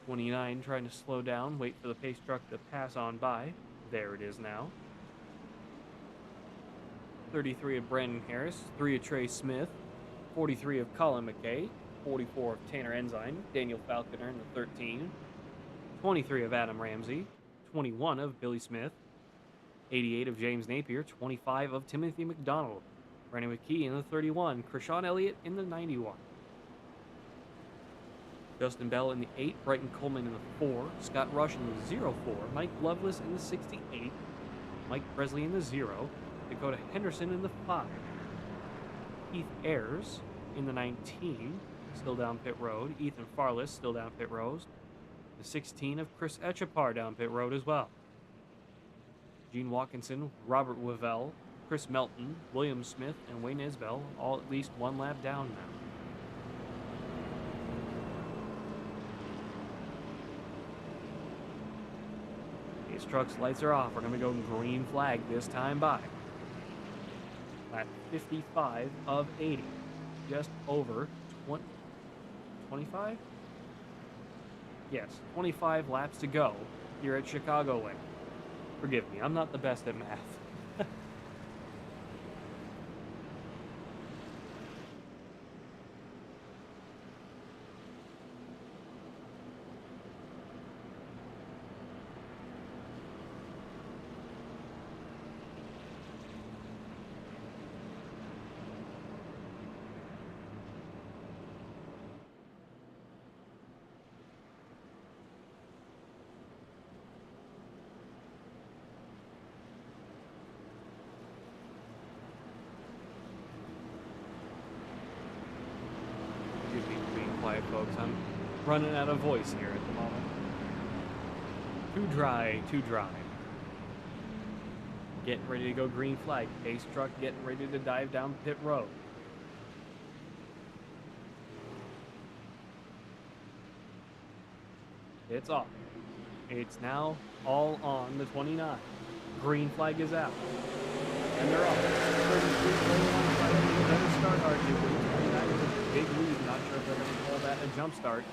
'29 trying to slow down, wait for the pace truck to pass on by. There it is now. 33 of Brandon Harris, 3 of Trey Smith, 43 of Colin McKay, 44 of Tanner Ensign, Daniel Falconer in the 13, 23 of Adam Ramsey, 21 of Billy Smith, 88 of James Napier, 25 of Timothy McDonald, Brandon McKee in the 31, Krishawn Elliott in the 91. Justin Bell in the 8, Brighton Coleman in the 4, Scott Rush in the 04, Mike Lovelace in the 68, Mike Presley in the 0, Dakota Henderson in the 5, Keith Ayers in the 19, still down pit road, Ethan Farless still down pit road, the 16 of Chris Echapar down pit road as well. Gene Watkinson, Robert Wavell, Chris Melton, William Smith, and Wayne Isbell all at least one lap down now. These trucks' lights are off. We're going to go green flag this time by. Lap 55 of 80. Just over 25? Yes, 25 laps to go here at Chicagoland. Forgive me, I'm not the best at math. Quiet, folks. I'm running out of voice here at the moment. Too dry, too dry. Getting ready to go green flag. Pace truck getting ready to dive down pit road. It's off. It's now all on the 29. Green flag is out. And they're off. 33, 31, better start arguably. 29 is a big lead. Not sure if they're going to call that a jump start.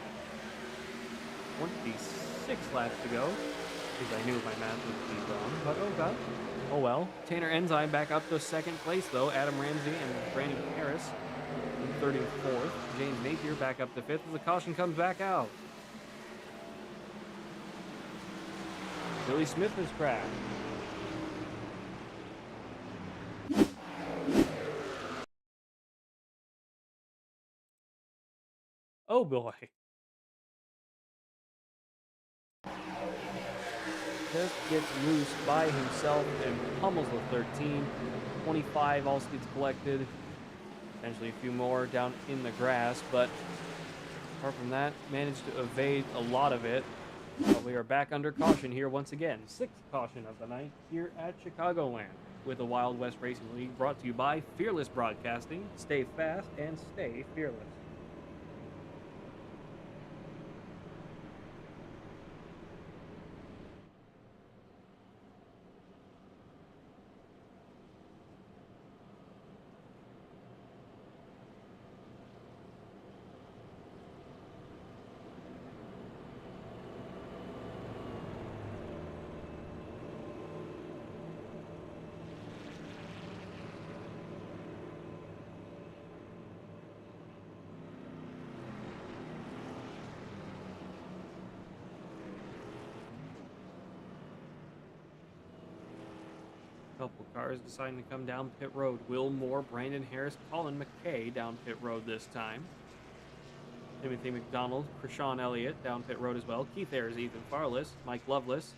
26 laps to go. Because I knew my math would be wrong. But oh god. Oh well. Tanner Ensign back up to second place though. Adam Ramsey and Brandon Harris in third and fourth. James Napier back up to fifth as the caution comes back out. Billy Smith has crashed. Oh boy. Just gets loose by himself and pummels the 13. 25 also gets collected. Potentially a few more down in the grass, but apart from that, managed to evade a lot of it. But we are back under caution here once again. Sixth caution of the night here at Chicagoland with the Wild West Racing League, brought to you by Fearless Broadcasting. Stay fast and stay fearless. Couple cars deciding to come down pit road. Will Moore, Brandon Harris, Colin McKay down pit road this time. Timothy McDonald, Krishawn Elliott down pit road as well. Keith Ayers, Ethan Farless, Mike Lovelace,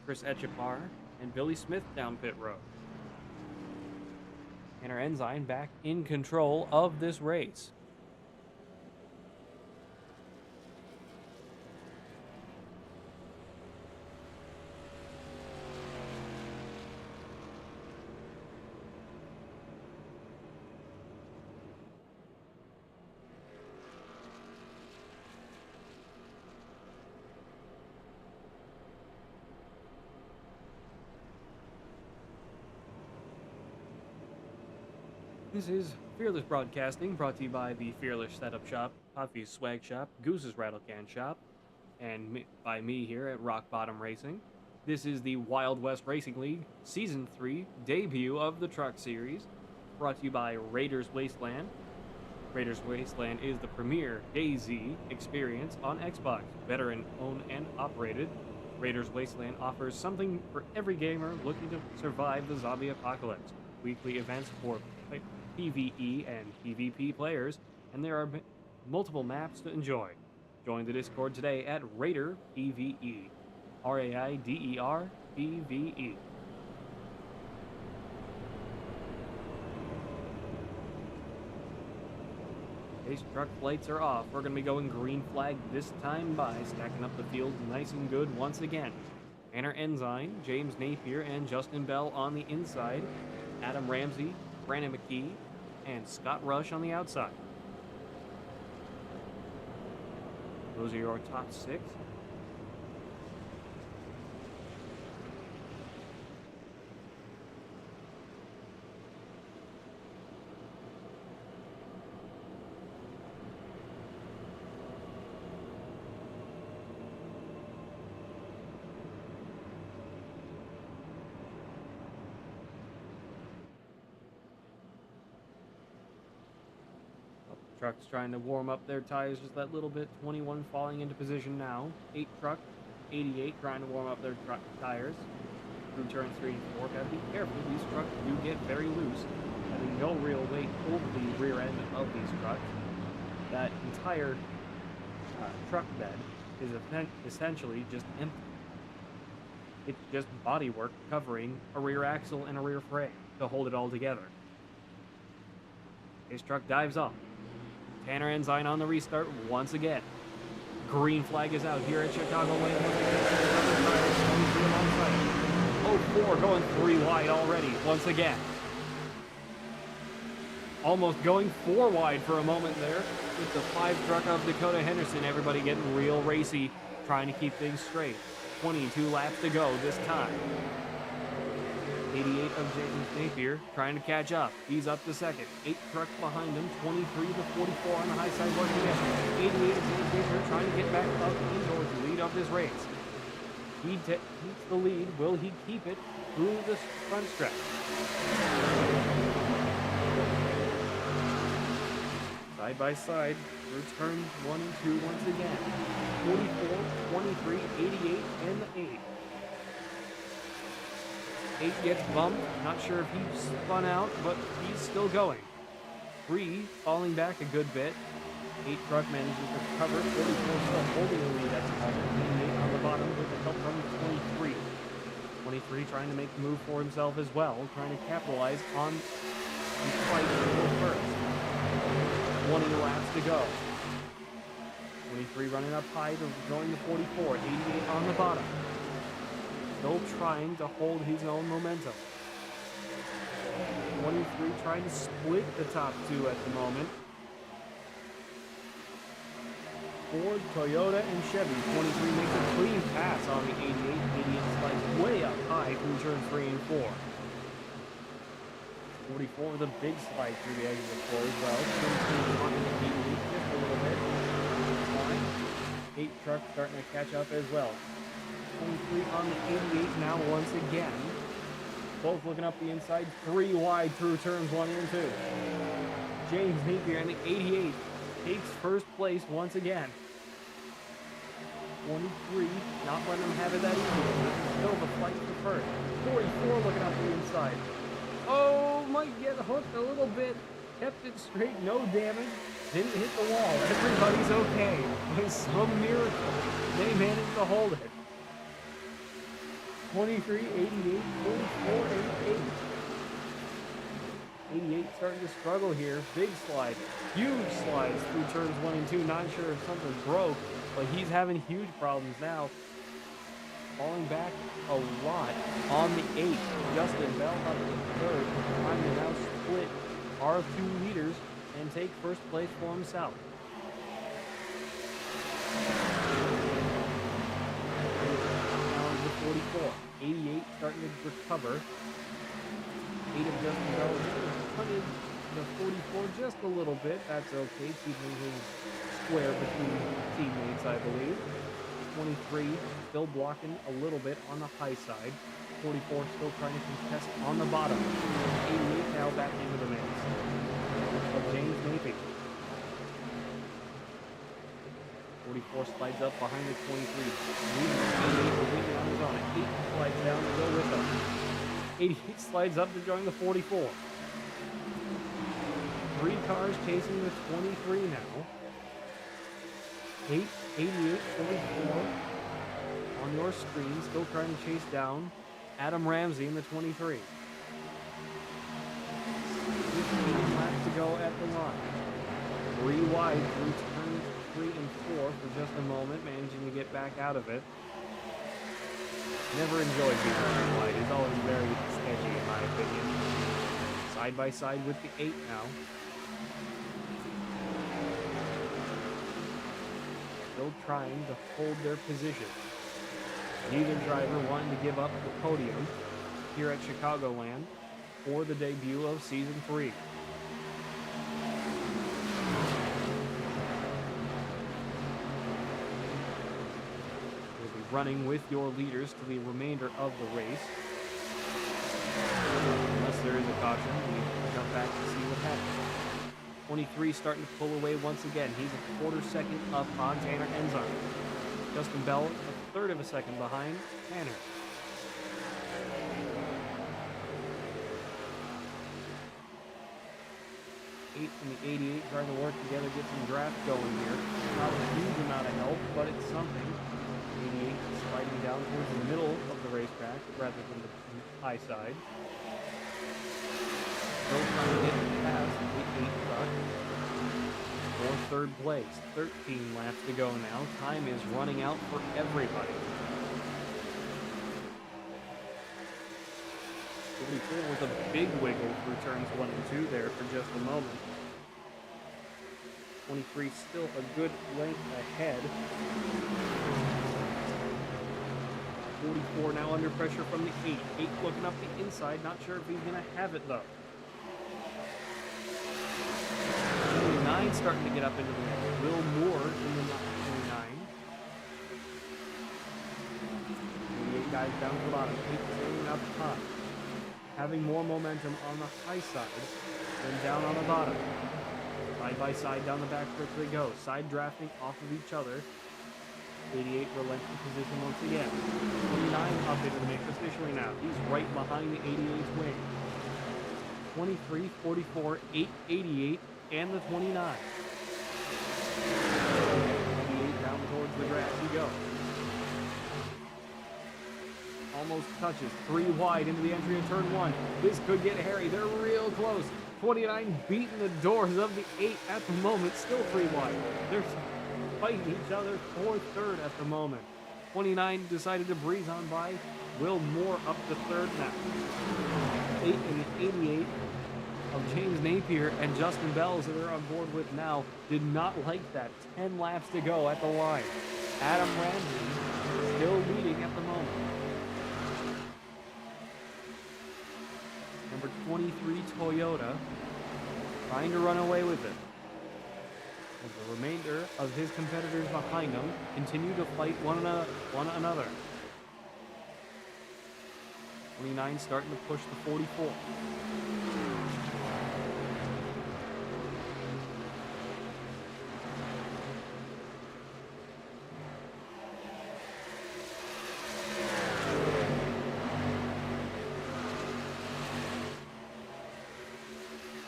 Chris Echapar, and Billy Smith down pit road. Tanner Ensign back in control of this race. This is Fearless Broadcasting, brought to you by the Fearless Setup Shop, Puffy's Swag Shop, Goose's Rattle Can Shop, and by me here at Rock Bottom Racing. This is the Wild West Racing League Season 3 debut of the Truck Series, brought to you by Raiders Wasteland. Raiders Wasteland is the premier DayZ experience on Xbox, veteran owned and operated. Raiders Wasteland offers something for every gamer looking to survive the zombie apocalypse. Weekly events for PvE and PvP players, and there are multiple maps to enjoy. Join the Discord today at Raider PvE. RAIDER PvE. Base truck lights are off. We're going to be going green flag this time by stacking up the field nice and good once again. Tanner Ensign, James Napier, and Justin Bell on the inside. Adam Ramsey, Brandon McKee, and Scott Rush on the outside. Those are your top six. Trucks trying to warm up their tires just that little bit. 21 falling into position now. 8 truck, 88 trying to warm up their tires. Through turns 3 and 4. Gotta be careful. These trucks do get very loose. Having no real weight over the rear end of these trucks. That entire truck bed is essentially just empty. It's just bodywork covering a rear axle and a rear frame to hold it all together. This truck dives off. Tanner Ensign on the restart once again. Green flag is out here at Chicago Lane. Oh, 4 going 3 wide already once again. Almost going 4 wide for a moment there with the 5 truck of Dakota Henderson. Everybody getting real racy, trying to keep things straight. 22 laps to go this time. 88 of James Napier trying to catch up. He's up to second. 8 trucks behind him. 23 to 44 on the high side once again. 88 of James Napier trying to get back up towards the lead of this race. He keeps the lead. Will he keep it through the front stretch? Side by side through turns 1 and 2 once again. 44, 23, 88, and 8. 8 gets bumped. Not sure if he spun out, but he's still going. 3 falling back a good bit. 8 truck manages to recover. 44 still holding the lead at the moment. 88 on the bottom with the help from 23. 23 trying to make the move for himself as well, trying to capitalize on the fight for first. 20 laps to go. 23 running up high to join the 44. 88 on the bottom. Still trying to hold his own momentum. 23 trying to split the top 2 at the moment. Ford, Toyota, and Chevy. 23 makes a clean pass on the 88. 88 slides way up high through turns 3 and 4. 44 with a big slide through the edge of the floor as well. 23 on the 88 just a little bit. 8 trucks starting to catch up as well. 23 on the 88 now once again. Both looking up the inside. 3 wide through turns 1 and 2. James Napier in the 88 takes first place once again. 23 not letting him have it that easy. Still the fight for first. 44 looking up the inside. Oh, might get hooked a little bit. Kept it straight, no damage. Didn't hit the wall. Everybody's okay. By some miracle, they managed to hold it. 23, 88, 44, 88. 88 starting to struggle here. Big slide. Huge slides through turns 1 and 2. Not sure if something broke, but he's having huge problems now. Falling back a lot on the 8. Justin Bell up in third. Trying to now split our 2 leaders and take first place for himself. Now into 44. 88 starting to recover. 8 of Justin Bell hunted the 44 just a little bit. That's okay, keeping his square between teammates, I believe. 23 still blocking a little bit on the high side. 44 still trying to contest on the bottom. 88 now back into the mix of James Napier. 44 slides up behind the 23. Leading 88 will lead it on his own. 8 slides down to go with him. 88 slides up to join the 44. 3 cars chasing the 23 now. 88, 44 on your screen, still trying to chase down Adam Ramsey in the 23. 15 laps to go at the line. 3 wide through turns 3 and 4 for just a moment, managing to get back out of it. Never enjoyed being turned wide. It's always very sketchy in my opinion. Side by side with the 8 now. Still trying to hold their position. Neither driver wanting to give up the podium here at Chicagoland for the debut of Season 3. We'll be running with your leaders to the remainder of the race. Unless there is a caution, we jump back to see what happens. 23 starting to pull away once again. He's a quarter second up on Tanner Enzard. Justin Bell, a third of a second behind Tanner. Eight and the 88 trying to work together, get some draft going here. Not a huge amount of help, but it's something. 88 sliding down towards the middle of the racetrack rather than the high side. Still trying to get past the 8 truck for third place. 13 laps to go now. Time is running out for everybody. 44 with a big wiggle through turns 1 and 2 there for just a moment. 23 still a good length ahead. 44 now under pressure from the 8. 8 looking up the inside, not sure if he's going to have it though. 9 starting to get up into the mix. Will Moore in the 29. 88 guys down to the bottom. 8 staying up top. Having more momentum on the high side than down on the bottom. Side by side down the back stretch they go. Side drafting off of each other. 88 relents the position once again. 29 up into the mix officially now. He's right behind the 88's wing. 23, 44, 8, 88, and the 29. 88 down towards the grass he goes. Almost touches. 3 wide into the entry of turn 1. This could get hairy. They're real close. 29 beating the doors of the 8 at the moment. Still 3 wide. They're fighting each other for third at the moment. 29 decided to breeze on by. Will Moore up to third now. 8 and the 88 of James Napier and Justin Bells that they're on board with now did not like that. 10 laps to go at the line. Adam Ramsey still leading at the moment. Number 23 Toyota trying to run away with it. As the remainder of his competitors behind him continue to fight one another. 29 starting to push the 44.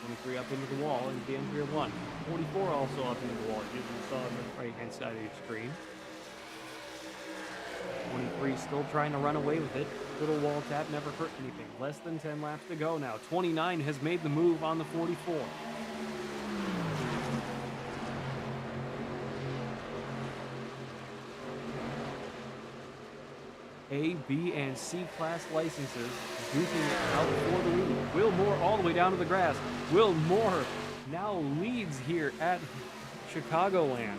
23 up into the wall into the entry of 1. 44 also up into the wall, as you saw on the right-hand side of your screen. 23 still trying to run away with it. Little wall tap never hurt anything. Less than 10 laps to go now. 29 has made the move on the 44. A, B, and C class licenses duking it out for the lead. Will Moore all the way down to the grass. Will Moore now leads here at Chicagoland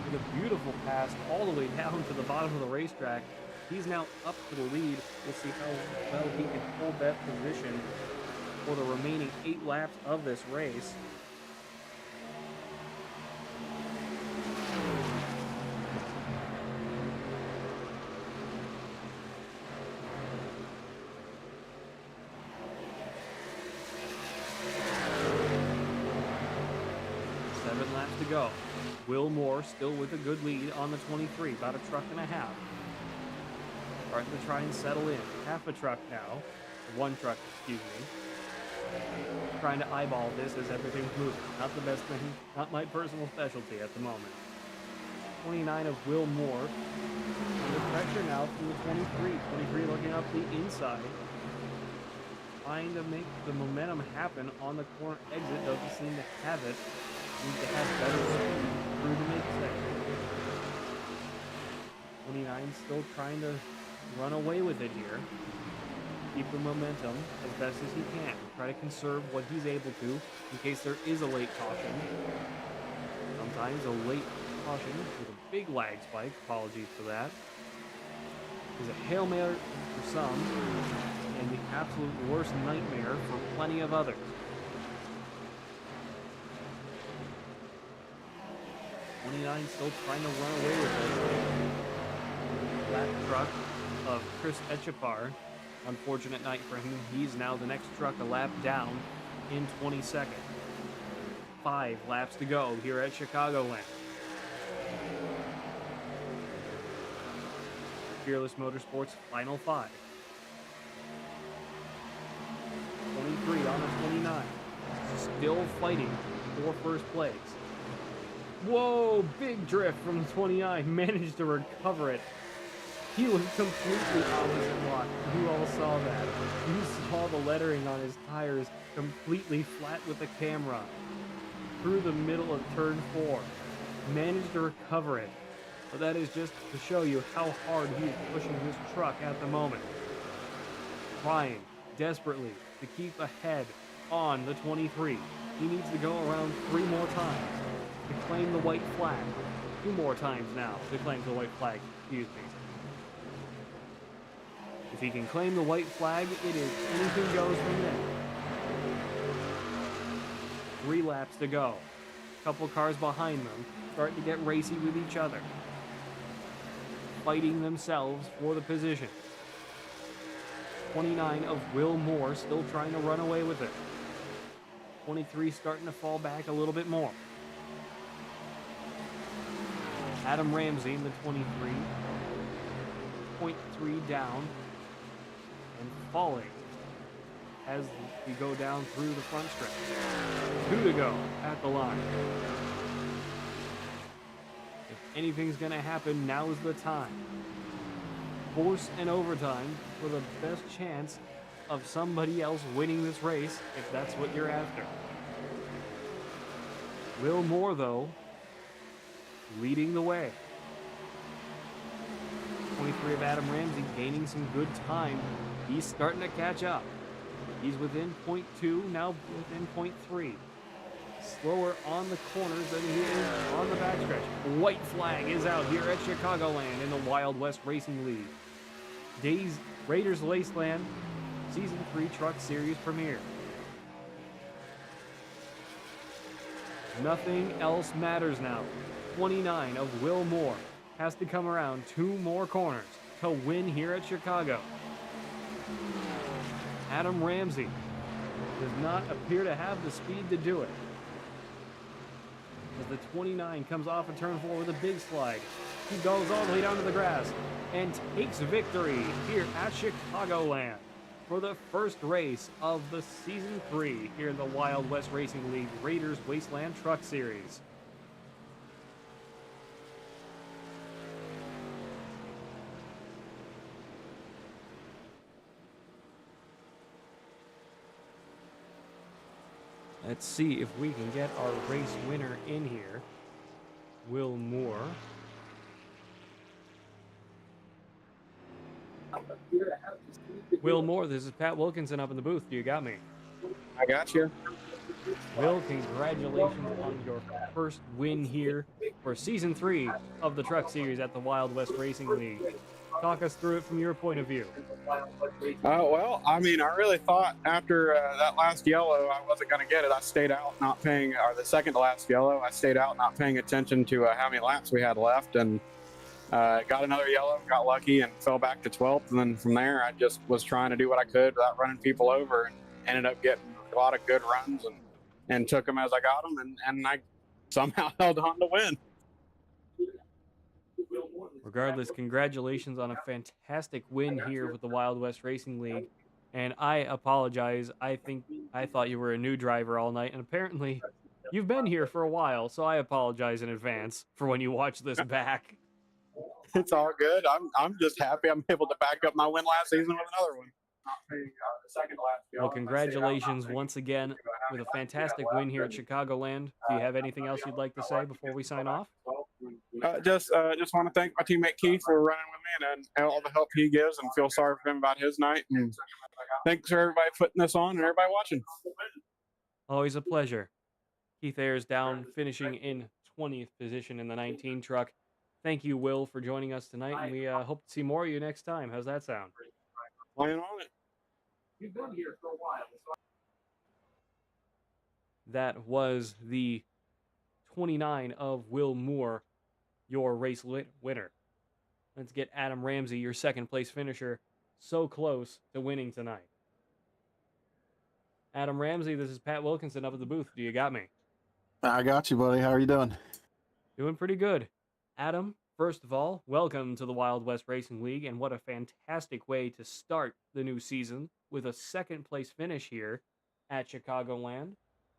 with a beautiful pass all the way down to the bottom of the racetrack. He's now up to the lead. We'll see how well he can hold that position for the remaining 8 laps of this race. To go. Will Moore still with a good lead on the 23, about a truck and a half. Starting to try and settle in. Half a truck now. 1 truck, excuse me. Trying to eyeball this as everything's moving. Not the best thing, not my personal specialty at the moment. 29 of Will Moore. Under pressure now from the 23. 23 looking up the inside. Trying to make the momentum happen on the corner exit. Doesn't seem to have it. Need to have better speed through the midsection. 29 still trying to run away with it here. Keep the momentum as best as he can. Try to conserve what he's able to in case there is a late caution. Sometimes a late caution with a big lag spike, apologies for that, is a Hail Mary for some and the absolute worst nightmare for plenty of others. 29 still trying to run away with it. That truck of Chris Etchepar. Unfortunate night for him. He's now the next truck a lap down in 22nd. 5 laps to go here at Chicagoland. Fearless Motorsports final 5. 23 on the 29. Still fighting for first place. Whoa, big drift from the 29. Managed to recover it. He was completely opposite lock. You all saw that. You saw the lettering on his tires completely flat with the camera. Through the middle of turn 4. Managed to recover it. But that is just to show you how hard he is pushing his truck at the moment. Trying desperately to keep ahead on the 23. He needs to go around 3 more times to claim the white flag. 2 more times now to claim the white flag, excuse me. If he can claim the white flag, it is anything goes from there. 3 laps to go. Couple cars behind them starting to get racy with each other. Fighting themselves for the position. 29 of Will Moore still trying to run away with it. 23 starting to fall back a little bit more. Adam Ramsey in the 23. 0.3 down and falling as we go down through the front stretch. 2 to go at the line. If anything's going to happen, now is the time. Force and overtime for the best chance of somebody else winning this race, if that's what you're after. Will Moore, though, leading the way. 23 of Adam Ramsey gaining some good time. He's starting to catch up. He's within 0.2, now within 0.3. Slower on the corners than he is on the backstretch. White flag is out here at Chicagoland in the Wild West Racing League. Raiders Wasteland Season 3 Truck Series premiere. Nothing else matters now. 29 of Will Moore has to come around 2 more corners to win here at Chicago. Adam Ramsey does not appear to have the speed to do it. As the 29 comes off of turn 4 with a big slide. He goes all the way down to the grass and takes victory here at Chicagoland for the first race of the Season 3 here in the Wild West Racing League Raiders Wasteland Truck Series. Let's see if we can get our race winner in here. Will Moore. Will Moore, this is Pat Wilkinson up in the booth. You got me.
I got you.
Will, congratulations on your first win here for Season 3 of the Truck Series at the Wild West Racing League. Talk us through it from your point of view.
Well, I mean, I really thought after that last yellow, I wasn't going to get it. I stayed out, not paying, or the second to last yellow, I stayed out, not paying attention to how many laps we had left, and got another yellow, got lucky, and fell back to 12th. And then from there, I just was trying to do what I could without running people over, and ended up getting a lot of good runs and took them as I got them, and I somehow held on to win.
Regardless, congratulations on a fantastic win here with the Wild West Racing League. And I apologize. I thought you were a new driver all night, and apparently you've been here for a while, so I apologize in advance for when you watch this back.
It's all good. I'm just happy I'm able to back up my win last season with another one.
Well, congratulations once again with a fantastic win here at Chicagoland. Do you have anything else you'd like to say before we sign off?
Just want to thank my teammate Keith for running with me and all the help he gives, and feel sorry for him about his night. And thanks for everybody putting this on and everybody watching.
Always a pleasure. Keith Ayers down, finishing in 20th position in the 19 truck. Thank you, Will, for joining us tonight, and we hope to see more of you next time. How's that sound?
Playing on it.
That was the 29 of Will Moore, your race winner. Let's get Adam Ramsey, your second place finisher, so close to winning tonight. Adam Ramsey, this is Pat Wilkinson up at the booth. Do you got me?
I got you, buddy. How are you doing?
Doing pretty good. Adam, first of all, welcome to the Wild West Racing League, and what a fantastic way to start the new season with a second place finish here at Chicagoland.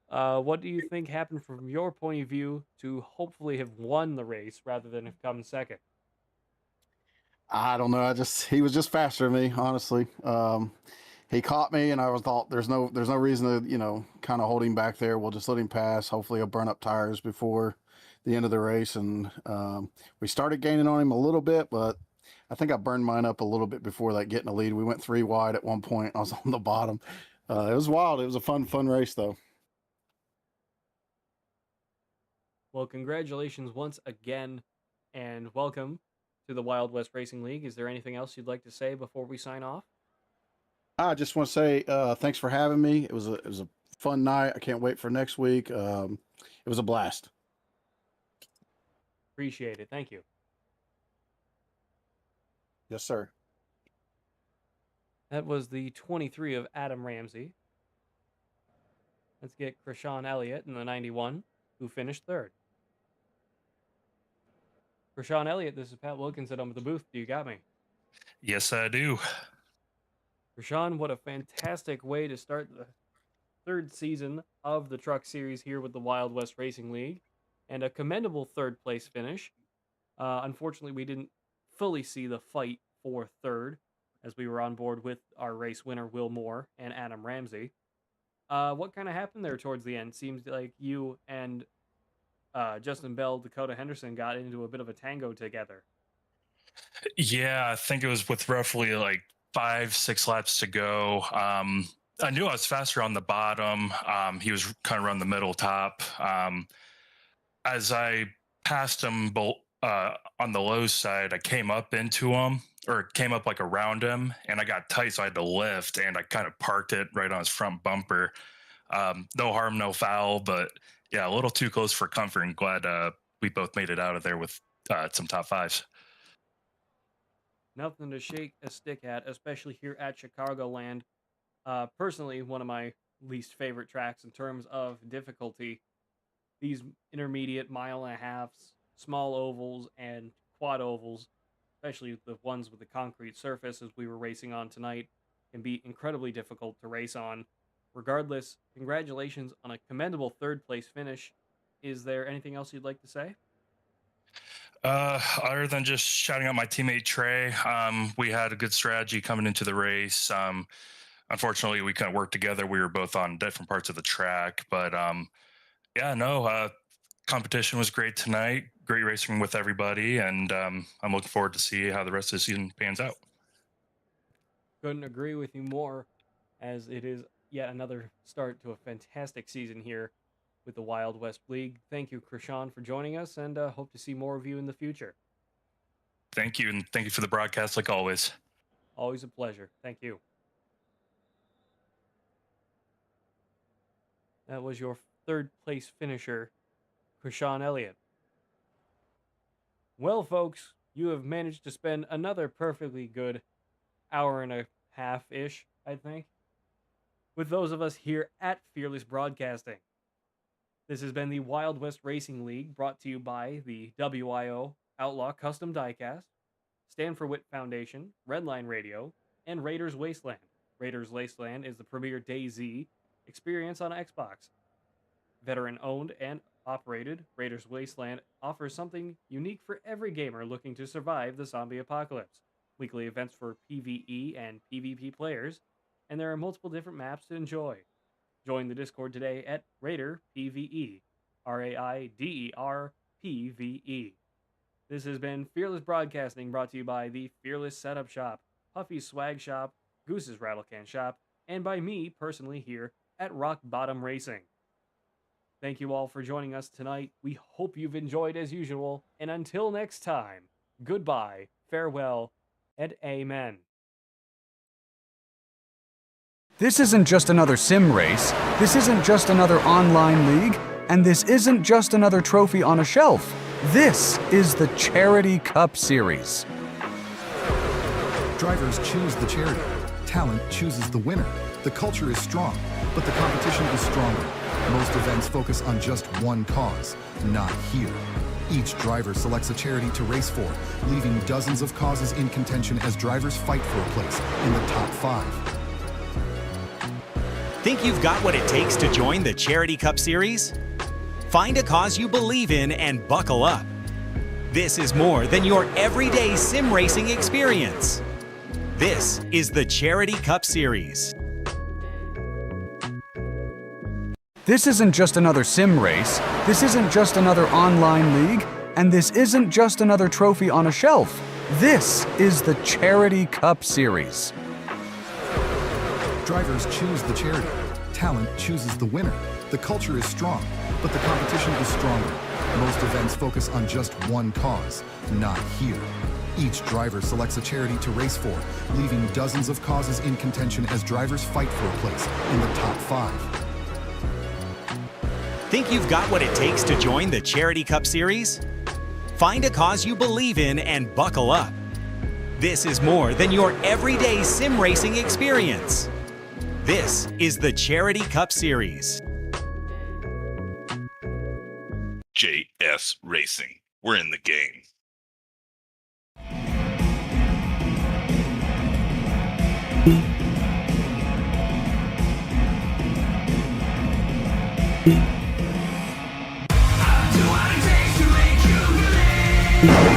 What do you think happened from your point of view to hopefully have won the race rather than have come second?
I don't know. He was just faster than me, honestly. He caught me, and I thought there's no reason to kind of hold him back there. We'll just let him pass. Hopefully, he'll burn up tires before the end of the race. And we started gaining on him a little bit, but I think I burned mine up a little bit before that getting a lead. We went 3 wide at one point. I was on the bottom. It was wild. It was a fun race, though.
Well, congratulations once again, and welcome to the Wild West Racing League. Is there anything else you'd like to say before we sign off?
I just want to say thanks for having me. It was a fun night. I can't wait for next week. It was a blast.
Appreciate it. Thank you.
Yes, sir.
That was the 23 of Adam Ramsey. Let's get Krishan Elliott in the 91, who finished third. Krishan Elliott, this is Pat Wilkinson. I'm at the booth. Do you got me?
Yes, I do.
Krishan, what a fantastic way to start the third season of the Truck Series here with the Wild West Racing League, and a commendable third place finish. Unfortunately, we didn't fully see the fight for third, as we were on board with our race winner, Will Moore, and Adam Ramsey. What kind of happened there towards the end? Seems like you and Justin Bell, Dakota Henderson got into a bit of a tango together.
Yeah, I think it was with roughly like 5-6 laps to go. I knew I was faster on the bottom. He was kind of around the middle top. As I passed him on the low side, I came up into him, or came up like around him, and I got tight, so I had to lift, and I kind of parked it right on his front bumper. No harm, no foul, but yeah, a little too close for comfort, and glad we both made it out of there with some top fives.
Nothing to shake a stick at, especially here at Chicagoland. Personally, one of my least favorite tracks in terms of difficulty. These intermediate 1.5 miles, small ovals, and quad ovals, especially the ones with the concrete surface as we were racing on tonight, can be incredibly difficult to race on. Regardless, congratulations on a commendable third place finish. Is there anything else you'd like to say?
Other than just shouting out my teammate Trey, we had a good strategy coming into the race. Unfortunately, we couldn't work together. We were both on different parts of the track, but competition was great tonight. Great racing with everybody, and I'm looking forward to see how the rest of the season pans out.
Couldn't agree with you more, as it is yet another start to a fantastic season here with the Wild West League. Thank you, Krishan, for joining us, and hope to see more of you in the future.
Thank you, and thank you for the broadcast, like always.
Always a pleasure. Thank you. That was your third place finisher, Krishan Elliott. Well, folks, you have managed to spend another perfectly good hour and a half-ish, I think, with those of us here at Fearless Broadcasting. This has been the Wild West Racing League, brought to you by the WIO Outlaw Custom Diecast, Stand for Wit Foundation, Redline Radio, and Raiders Wasteland. Raiders Wasteland is the premier DayZ experience on Xbox. Veteran-owned and operated, Raiders Wasteland offers something unique for every gamer looking to survive the zombie apocalypse. Weekly events for PvE and PvP players, and there are multiple different maps to enjoy. Join the Discord today at Raider PvE, RAIDER PvE. This has been Fearless Broadcasting, brought to you by the Fearless Setup Shop, Puffy's Swag Shop, Goose's Rattle Can Shop, and by me personally here at Rock Bottom Racing. Thank you all for joining us tonight. We hope you've enjoyed as usual, and until next time, goodbye, farewell, and amen.
This isn't just another sim race, this isn't just another online league, and this isn't just another trophy on a shelf. This is the Charity Cup Series.
Drivers choose the charity. Talent chooses the winner. The culture is strong, but the competition is stronger. Most events focus on just one cause, not here. Each driver selects a charity to race for, leaving dozens of causes in contention as drivers fight for a place in the top 5.
Think you've got what it takes to join the Charity Cup Series? Find a cause you believe in and buckle up. This is more than your everyday sim racing experience. This is the Charity Cup Series.
This isn't just another sim race, this isn't just another online league, and this isn't just another trophy on a shelf. This is the Charity Cup Series.
Drivers choose the charity. Talent chooses the winner. The culture is strong, but the competition is stronger. Most events focus on just one cause, not here. Each driver selects a charity to race for, leaving dozens of causes in contention as drivers fight for a place in the top 5.
Think you've got what it takes to join the Charity Cup Series? Find a cause you believe in and buckle up. This is more than your everyday sim racing experience. This is the Charity Cup Series.
JS Racing. We're in the game.
Do what it takes to make you believe.